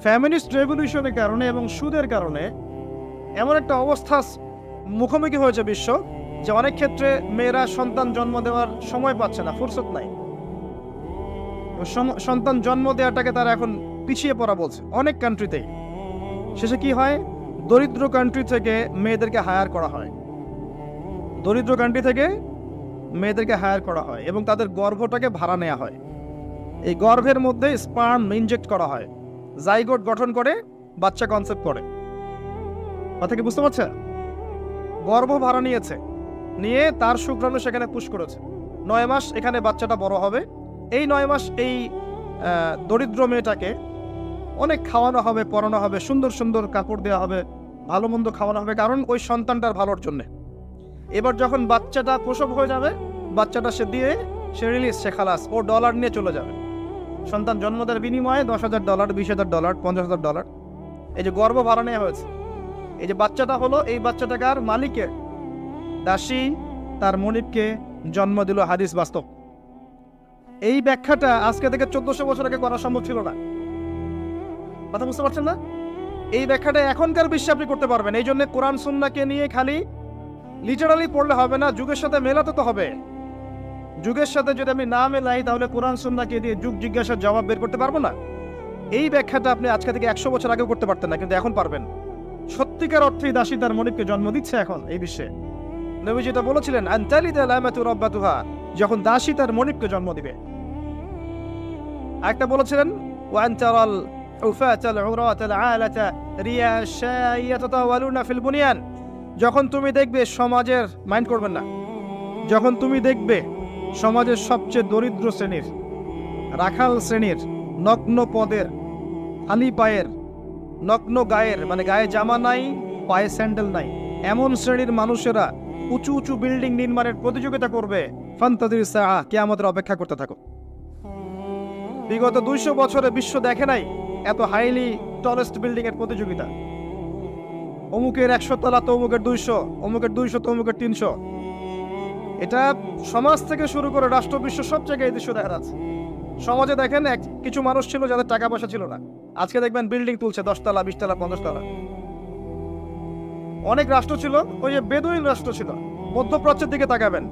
ফ্যামিলিস্ট রেভলিউশনের কারণে এবং সুদের কারণে এমন একটা অবস্থা মুখোমুখি হয়েছে বিশ্ব, যে অনেক ক্ষেত্রে মেয়েরা সন্তান জন্ম দেওয়ার সময় পাচ্ছে না, ফুরসত নাই। সন্তান জন্ম দেওয়াটাকে তারা এখন পিছিয়ে পড়া বলছে অনেক কান্ট্রিতেই। শেষে কি হয়? দরিদ্র কান্ট্রি থেকে মেয়েদেরকে হায়ার করা হয়, দরিদ্র কান্ট্রি থেকে মেয়েদেরকে হায়ার করা হয়, এবং তাদের গর্ভটাকে ভাড়া নেওয়া হয়। এই গর্ভের মধ্যে স্পার্ম ইনজেক্ট করা হয়, জাইগোট গঠন করে বাচ্চা কনসেপ্ট করে। কথা কি বুঝতে পারছে? গর্ভ ভাড়া নিয়েছে, নিয়ে তার শুক্রাণু সেখানে পুশ করেছে। 9 মাস এখানে বাচ্চাটা বড় হবে। এই 9 মাস এই দরিদ্র মেয়েটাকে অনেক খাওয়ানো হবে, পরানো হবে, সুন্দর সুন্দর কাপড় দেওয়া হবে, ভালো মন্দ খাওয়ানো হবে, কারণ ওই সন্তানটার ভালোর জন্যে। এবার যখন বাচ্চাটা প্রসব হয়ে যাবে, বাচ্চাটা সে রিলিজ, সে খালাস, ও ডলার নিয়ে চলে যাবে। সন্তান জন্ম দেওয়ার বিনিময়ে $10,000, $20,000, $50,000, এই যে গর্ভ ভাড়া নেওয়া হয়েছে। এই যে বাচ্চাটা হলো, এই বাচ্চাটাকার মালিকের, দাসী তার মনিবকে জন্ম দিল। হাদিস বাস্তব। এই ব্যাখ্যাটা আজকে থেকে 1400 বছর আগে করা সম্ভব ছিল না। কথা বুঝতে পারছেন না? এই ব্যাখ্যাটা এখনকার বিশ্বে আপনি করতে পারবেন। এই জন্য কোরআন সুন্নাহকে নিয়ে খালি লিটারালি পড়লে হবে না, যুগের সাথে মেলাতে তো হবে। যুগের সাথে যদি আমি না মেলাই, তাহলে কোরআন সুন্নাহকে দিয়ে যুগ জিজ্ঞাসার জবাব বের করতে পারবো না। এই ব্যাখ্যাটা আপনি আজকে থেকে 100 বছর আগেও করতে পারতেন না, কিন্তু এখন পারবেন। সত্যিকার অর্থেই দাসী তার মনিবকে জন্ম দিচ্ছে এখন এই বিশ্বে। নবী যেটা বলেছিলেন, আনতালিদা লামাতু রাব্বাতুহা, যখন দাসী তার মনিবকে জন্ম দিবে। আরেকটা বলেছিলেন, ওয়া আনতারাল হুফাতাল উরাতাল আলাতা রিয়াশাইয়া ইয়াতাতাওয়ালুনা ফিল বুনিয়ান, যখন তুমি দেখবে সমাজের, মাইন্ড করবেন না, যখন তুমি দেখবে সমাজের সবচেয়ে দরিদ্র শ্রেণীর, রাখাল শ্রেণীর, নগ্ন পদের, খালি পায়ের, নগ্ন গায়ের, মানে গায়ে জামা নাই, পায়ে স্যান্ডেল নাই, এমন শ্রেণীর মানুষেরা উঁচু উঁচু বিল্ডিং নির্মাণের প্রতিযোগিতা করবে, ফান্তাদির সাআ, কিয়ামতের অপেক্ষা করতে থাকো। বিগত 200 বছরে বিশ্ব দেখে নাই এত হাইলি টলেস্ট বিল্ডিং এর প্রতিযোগিতা। অমুকের 100 তলা তো অমুকের 200, অমুকের 200 তো অমুকের 300। এটা সমাজ থেকে শুরু করে রাষ্ট্র, বিশ্ব সব জায়গায় এই দৃশ্য দেখা যাচ্ছে। সমাজে দেখেন কিছু মানুষ ছিল যাদের টাকা পয়সা ছিল না, আজকে দেখবেন বিল্ডিং তুলছে 10 তলা, 20 তলা, 50 তলা। অনেক রাষ্ট্র ছিল, ওই যে বেদুইন রাষ্ট্র ছিল, মধ্যপ্রাচ্যের দিকে তাকাবেন,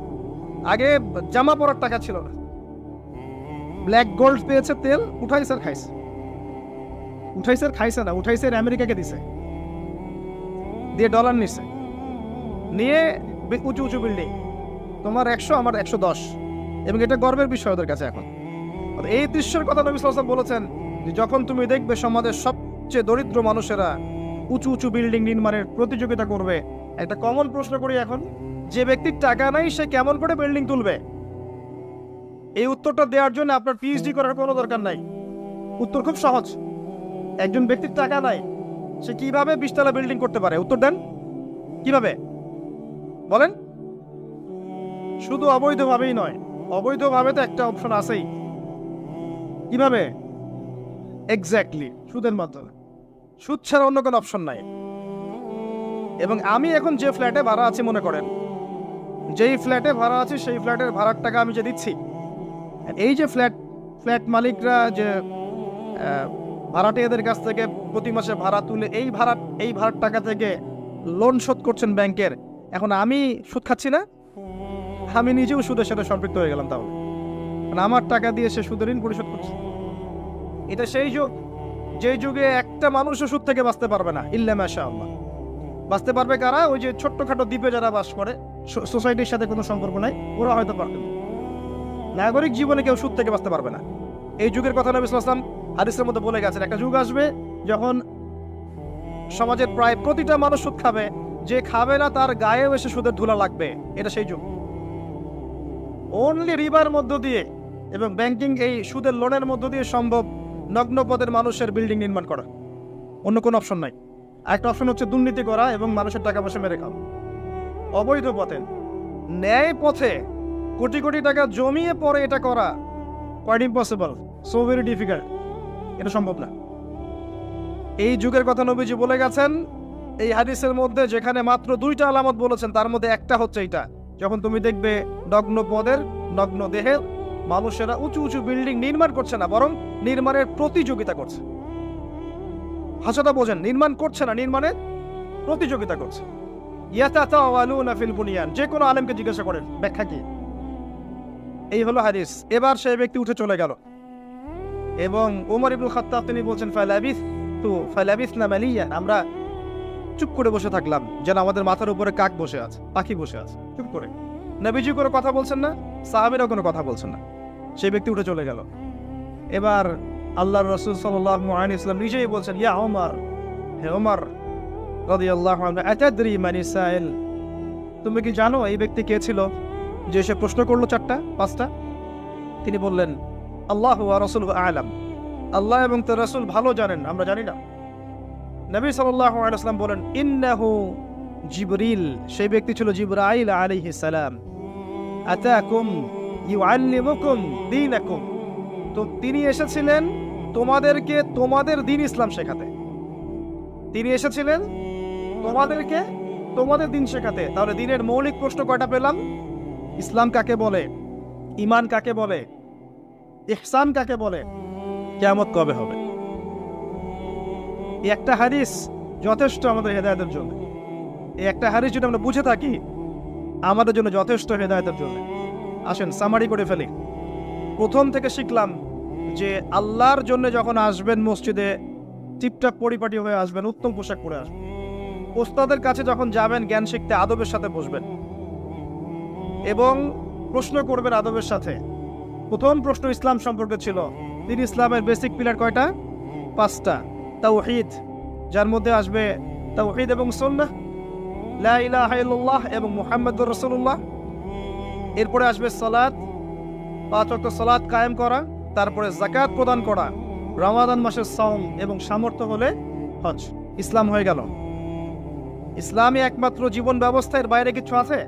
আগে জামা পরার টাকা ছিল না, ব্ল্যাক গোল্ড পেয়েছে, তেল উঠাইছে আর খাইছে। উঠাইছে আর খাইছে না, উঠাইছে আর আমেরিকাকে দিছে, দিয়ে ডলার নিছে, নিয়ে উঁচু উঁচু বিল্ডিং, তোমার 100 আমার 110, এবং এটা গর্বের বিষয় ওদের কাছে এখন। এই দৃশ্যের কথা নবী সাল্লাল্লাহু আলাইহি ওয়াসাল্লাম বলেছেন যে যখন তুমি দেখবে সমাজের সবচেয়ে দরিদ্র মানুষেরা উঁচু উঁচু বিল্ডিং নির্মাণের প্রতিযোগিতা করবে, একটা কমন প্রশ্ন করি এখন, যে ব্যক্তির টাকা নাই সে কেমন করে বিল্ডিং তুলবে? এই উত্তরটা দেওয়ার জন্য আপনার পিএইচডি করার কোনো দরকার নাই। উত্তর খুব সহজ। একজন ব্যক্তির টাকা নাই, সে কিভাবে 20 তলা বিল্ডিং করতে পারে? উত্তর দেন, কিভাবে বলেন? শুধু অবৈধভাবেই নয়, অবৈধভাবে তো একটা অপশন আছেই। কিভাবে? এক্স্যাক্টলি, সুদের মাধ্যমে। সুদ ছাড়া অন্য কোনো অপশন নাই। এবং আমি এখন যে ফ্ল্যাটে ভাড়া আছি, মনে করেন যেই ফ্ল্যাটে ভাড়া আছি সেই ফ্ল্যাটের ভাড়ার টাকা আমি যে দিচ্ছি, এই যে ফ্ল্যাট মালিকরা যে ভাড়াটিয়াদের কাছ থেকে প্রতি মাসে ভাড়া তুলে এই ভাড়ার টাকা থেকে লোন শোধ করছেন ব্যাংকের, এখন আমি সুদ খাচ্ছি না? আমি নিজেও সুদের সাথে সম্পৃক্ত হয়ে গেলাম। তাহলে আমার টাকা দিয়ে সে সুদের ঋণ পরিশোধ করছে। এটা সেই যুগ, যে যুগে একটা মানুষও সুদ থেকে বাঁচতে পারবে না, ইল্লা মাশাআল্লাহ। বাঁচতে পারবে কারা? ওই যে ছোট্টখাটো দ্বীপে যারা বাস করে, সোসাইটির সাথে কোনো সম্পর্ক নাই, ওরা হয়তো পারবে। নাগরিক জীবনে কেউ সুদ থেকে বাঁচতে পারবে না। এই যুগের কথা নবী সাল্লাল্লাহু আলাইহি ওয়াসাল্লাম হাদিসের মধ্যে বলে গেছেন, একটা যুগ আসবে যখন সমাজের প্রায় প্রতিটা মানুষ সুদ খাবে, যে খাবে না তার গায়েও এসে সুদের ধুলা লাগবে। এটা সেই যুগ। অনলি রিবার মধ্য দিয়ে এবং ব্যাংকিং, এই সুদের লোনের মধ্য দিয়ে সম্ভব নগ্ন পদের মানুষের বিল্ডিং নির্মাণ করা, অন্য কোনো অপশন নাই। একটা অপশন হচ্ছে দুর্নীতি করা এবং মানুষের টাকা পয়সা মেরে খাওয়া। অবৈধ পথে, ন্যায় পথে কোটি কোটি টাকা জমিয়ে পরে এটা করা quite impossible, so very difficult. এটা সম্ভব না। এই যুগের কথা নবীজি বলে গেছেন এই হাদিসের মধ্যে, যেখানে মাত্র 2টা আলামত বলেছেন, তার মধ্যে একটা হচ্ছে এটা, যখন তুমি দেখবে নগ্ন পদের, নগ্ন দেহের মানুষেরা উঁচু উঁচু বিল্ডিং নির্মাণ করছে না, বরং নির্মাণের প্রতিযোগিতা করছে। ভাষাটা বোঝেন, নির্মাণ করছে না, নির্মাণের প্রতিযোগিতা করছে। ইয়াতাতাওয়ালুনা ফিল বুনিয়ান, যে কোনো আলেমকে জিজ্ঞাসা করেন ব্যাখ্যা কি। এই হলো হাদিস। এবার সেই ব্যক্তি উঠে চলে গেল এবং ওমর ইবনুল খাত্তাব তিনি বলছেন, ফালাবিসনা মালিয়ান, আমরা চুপ করে বসে থাকলাম, যেন আমাদের মাথার উপরে কাক বসে আছে, পাখি বসে আছে, চুপ করে। নবীজি কোনো কথা বলছেন না, সাহাবীরাও কোনো কথা বলছেন না। সেই ব্যক্তি উঠে চলে গেল। এবার আল্লাহর রাসূল সাল্লাল্লাহু আলাইহি ওয়াসাল্লাম নিজেই বলছেন, ইয়া ওমর, হে ওমর রাদিয়াল্লাহু আনহু, আতাদরি মানি সাইল, তুমি কি জানো এই ব্যক্তি কে ছিল যে সে প্রশ্ন করলো 4টা 5টা? তিনি বললেন, আল্লাহু ওয়া রাসূলুহু আ'লাম, আল্লাহ এবং তার রাসূল ভালো জানেন, আমরা জানি না। নবী সাল্লাল্লাহু আলাইহি ওয়াসাল্লাম বলেন, ইন্নাহু জিবরিল, সেই ব্যক্তি ছিল জিবরাইল আলাইহিস সালাম। আতাকুম ইউআল্লিমুকুম দীনাকুম, তো তিনি এসেছিলেন তোমাদেরকে তোমাদের দ্বীন ইসলাম শেখাতে। তিনি এসেছিলেন তোমাদেরকে তোমাদের দ্বীন শেখাতে। তাহলে দ্বীনের মৌলিক প্রশ্ন কয়টা পেলাম? ইসলাম কাকে বলে, ঈমান কাকে বলে, ইহসান কাকে বলে, কিয়ামত কবে হবে। এই একটা হাদিস যথেষ্ট আমাদের হেদায়েতের জন্য। এই একটা হাদিস যদি আমরা বুঝে থাকি আমাদের জন্য যথেষ্ট হেদায়েতের জন্য। আসেন সামারি করে ফেলি। প্রথম থেকে শিখলাম যে আল্লাহর জন্য যখন আসবেন মসজিদে টিপটাপ পরিপাটি হয়ে আসবেন, উত্তম পোশাক পরে আসবেন। ওস্তাদের কাছে যখন যাবেন জ্ঞান শিখতে আদবের সাথে বসবেন এবং প্রশ্ন করবেন আদবের সাথে। প্রথম প্রশ্ন ইসলাম সম্পর্কে ছিল। তিনি ইসলামের বেসিক পিলার কয়টা? 5টা। তাওহীদ, যার মধ্যে আসবে তাওহীদ এবং সুন্নাহ, লা ইলাহা ইল্লাল্লাহ এবং মুহাম্মাদুর রাসূলুল্লাহ। এরপরে আসবে সালাত, 5 ওয়াক্ত সালাত কায়েম করা, তারপরে যাকাত প্রদান করা, রমাদান মাসের সাওম এবং সামর্থ্য হলে হজ। ইসলাম হয়ে গেল। ইসলামই একমাত্র জীবন ব্যবস্থা, এর বাইরে কিছু আছে?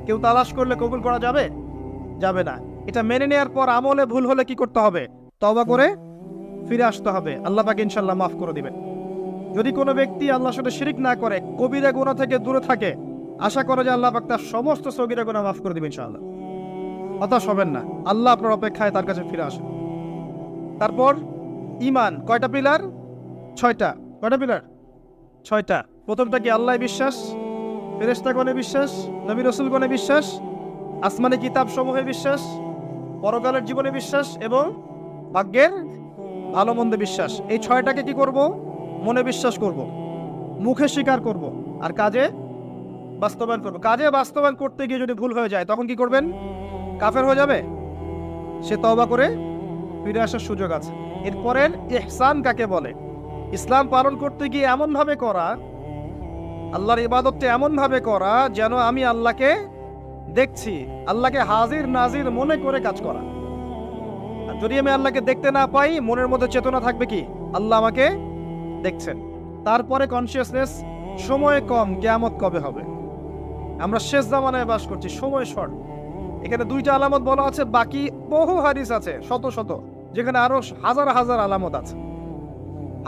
কেউ তালাশ করলে কবুল করা যাবে? যাবে না। এটা মেনে নেওয়ার পর আমলে ভুল হলে কি করতে হবে? তওবা করে ফিরে আসতে হবে। আল্লাহ পাক ইনশাআল্লাহ মাফ করে দিবেন। যদি কোনো ব্যক্তি আল্লাহর সাথে শিরিক না করে, কবিরা গুনাহ থেকে দূরে থাকে, আশা করে যে আল্লাহ পাক তার সমস্ত সগীরা গুনাহ মাফ করে দিবেন ইনশাআল্লাহ। হতাশ হবেন না, আল্লাহ আপনার অপেক্ষায়, তার কাছে ফিরে আসেন। তারপর ঈমান কয়টা পিলার? 6টা। কয়টা পিলার? 6টা। প্রথমটা কি? আল্লাহ বিশ্বাস, ফেরেশতাগণে বিশ্বাস, নবী রাসূলগণে বিশ্বাস, আসমানি কিতাব সমূহে বিশ্বাস, পরকালের জীবনে বিশ্বাস এবং ভাগ্যের ভালো মন্দে বিশ্বাস। এই 6টাকে কি করব? মনে বিশ্বাস করব, মুখে স্বীকার করব, আর কাজে বাস্তবায়ন করব। কাজে বাস্তবায়ন করতে গিয়ে যদি ভুল হয়ে যায় তখন কি করবেন? কাফের হয়ে যাবে? সে তওবা করে ফিরে আসার সুযোগ আছে। এরপরের ইহসান কাকে বলে? ইসলাম পালন করতে গিয়ে এমনভাবে করা, আল্লাহর ইবাদতটা এমনভাবে করা যেন আমি আল্লাহকে দেখছি, আল্লাহকে হাজির নাজির মনে করে কাজ করা। আর যদি আমি আল্লাহকে দেখতে না পাই, মনের মধ্যে চেতনা থাকবে কি? আল্লাহ আমাকে দেখছেন। তারপরে কনসিয়াসনেস, সময় কম, কিয়ামত কবে হবে। আমরা শেষ জামানায় বাস করছি, সময় শর্ট। এখানে 2টা আলামত বলা আছে, বাকি বহু হাদিস আছে শত শত, যেখানে আরো হাজার হাজার আলামত আছে,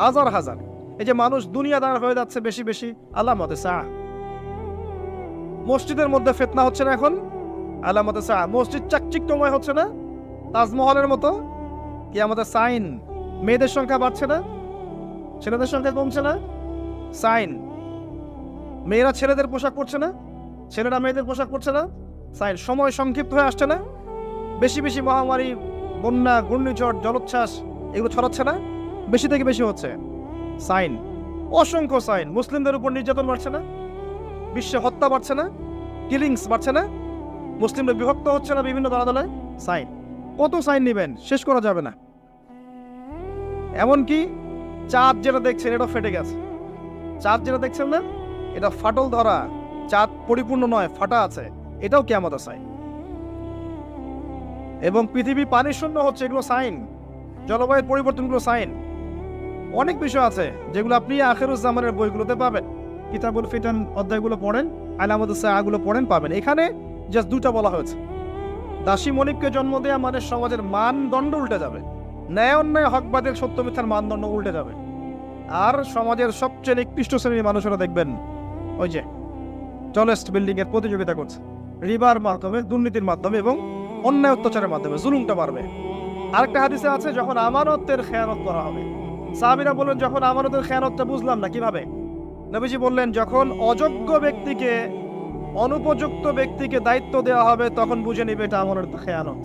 হাজার হাজার। এই যে মানুষ দুনিয়াদার হয়ে যাচ্ছে বেশি বেশি, আলামতে সা। মসজিদের মধ্যে ফিতনা হচ্ছে না এখন, আলামতে সা। মসজিদ চাকচিক্যময় হচ্ছে না তাজমহলের মতো, কি আমাদের সাইন। মেয়েদের সংখ্যা বাড়ছে না, ছেলেদের সংখ্যা কমছে না, সাইন। মেয়েরা ছেলেদের পোশাক পরছে না, ছেলেরা মেয়েদের পোশাক পরছে না, সাইন। সময় সংক্ষিপ্ত হয়ে আসছে না, বেশি বেশি মহামারী, বন্যা, ঘূর্ণিঝড়, জলোচ্ছ্বাস এগুলো ছড়াচ্ছে না, বেশি থেকে বেশি হচ্ছে, সাইন। অসংখ্য সাইন। মুসলিমদের উপর নির্যাতন বাড়ছে না, বিশ্বে হত্যা বাড়ছে না, কিলিংস বাড়ছে না, মুসলিমরা বিভক্ত হচ্ছে না বিভিন্ন দলে দলে, সাইন। কত সাইন নেবেন, শেষ করা যাবে না। এমনকি চাঁদ যেটা দেখছেন এটা ফেটে গেছে। চাঁদ যেটা দেখছেন না, এটা ফাটল ধরা, চাঁদ পরিপূর্ণ নয়, ফাটা আছে, এটাও কিয়ামতের সাইন। এবং পৃথিবী পানি শূন্য হচ্ছে, এগুলো সাইন। জলবায়ুর পরিবর্তনগুলো সাইন। অনেক বিষয় আছে যেগুলো আপনি আখিরুজ্জামানের বইগুলোতে পাবেন। কিতাবুল ফিতান অধ্যায়গুলো পড়েন, আলামতুস সাআগুলো পড়েন, পাবেন। এখানে জাস্ট 2টা বলা হয়েছে। দাসী মনিবকে জন্ম দেয়া মানে সমাজের মানদণ্ড উল্টে যাবে, ন্যায় অন্যায় হকবাদের সত্য মিথ্যার মানদণ্ড উল্টে যাবে। আর সমাজের সবচেয়ে নিকৃষ্ট শ্রেণীর মানুষেরা দেখবেন ওই যে টলেস্ট বিল্ডিং এর প্রতিযোগিতা করছে, রিবার মাধ্যমে, দুর্নীতির মাধ্যমে এবং অন্যায় অত্যাচারের মাধ্যমে জুলুমটা বাড়বে। আরেকটা হাদিসে আছে, যখন আমানতের খেয়ানত করা হবে, সাহাবীরা বললেন যখন আমানতের খেয়ানতটা বুঝলাম না কিভাবে। নবীজি বললেন যখন অযোগ্য ব্যক্তিকে, অনুপযুক্ত ব্যক্তিকে দায়িত্ব দেওয়া হবে তখন বুঝে নিবে এটা আমানতের খেয়ানত।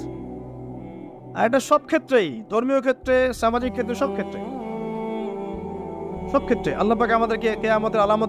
আর এটা সব ক্ষেত্রেই, ধর্মীয় ক্ষেত্রে, সামাজিক ক্ষেত্রে, সব ক্ষেত্রে, সব ক্ষেত্রে। আল্লাহ পাক আমাদেরকে কিয়ামতের আলামত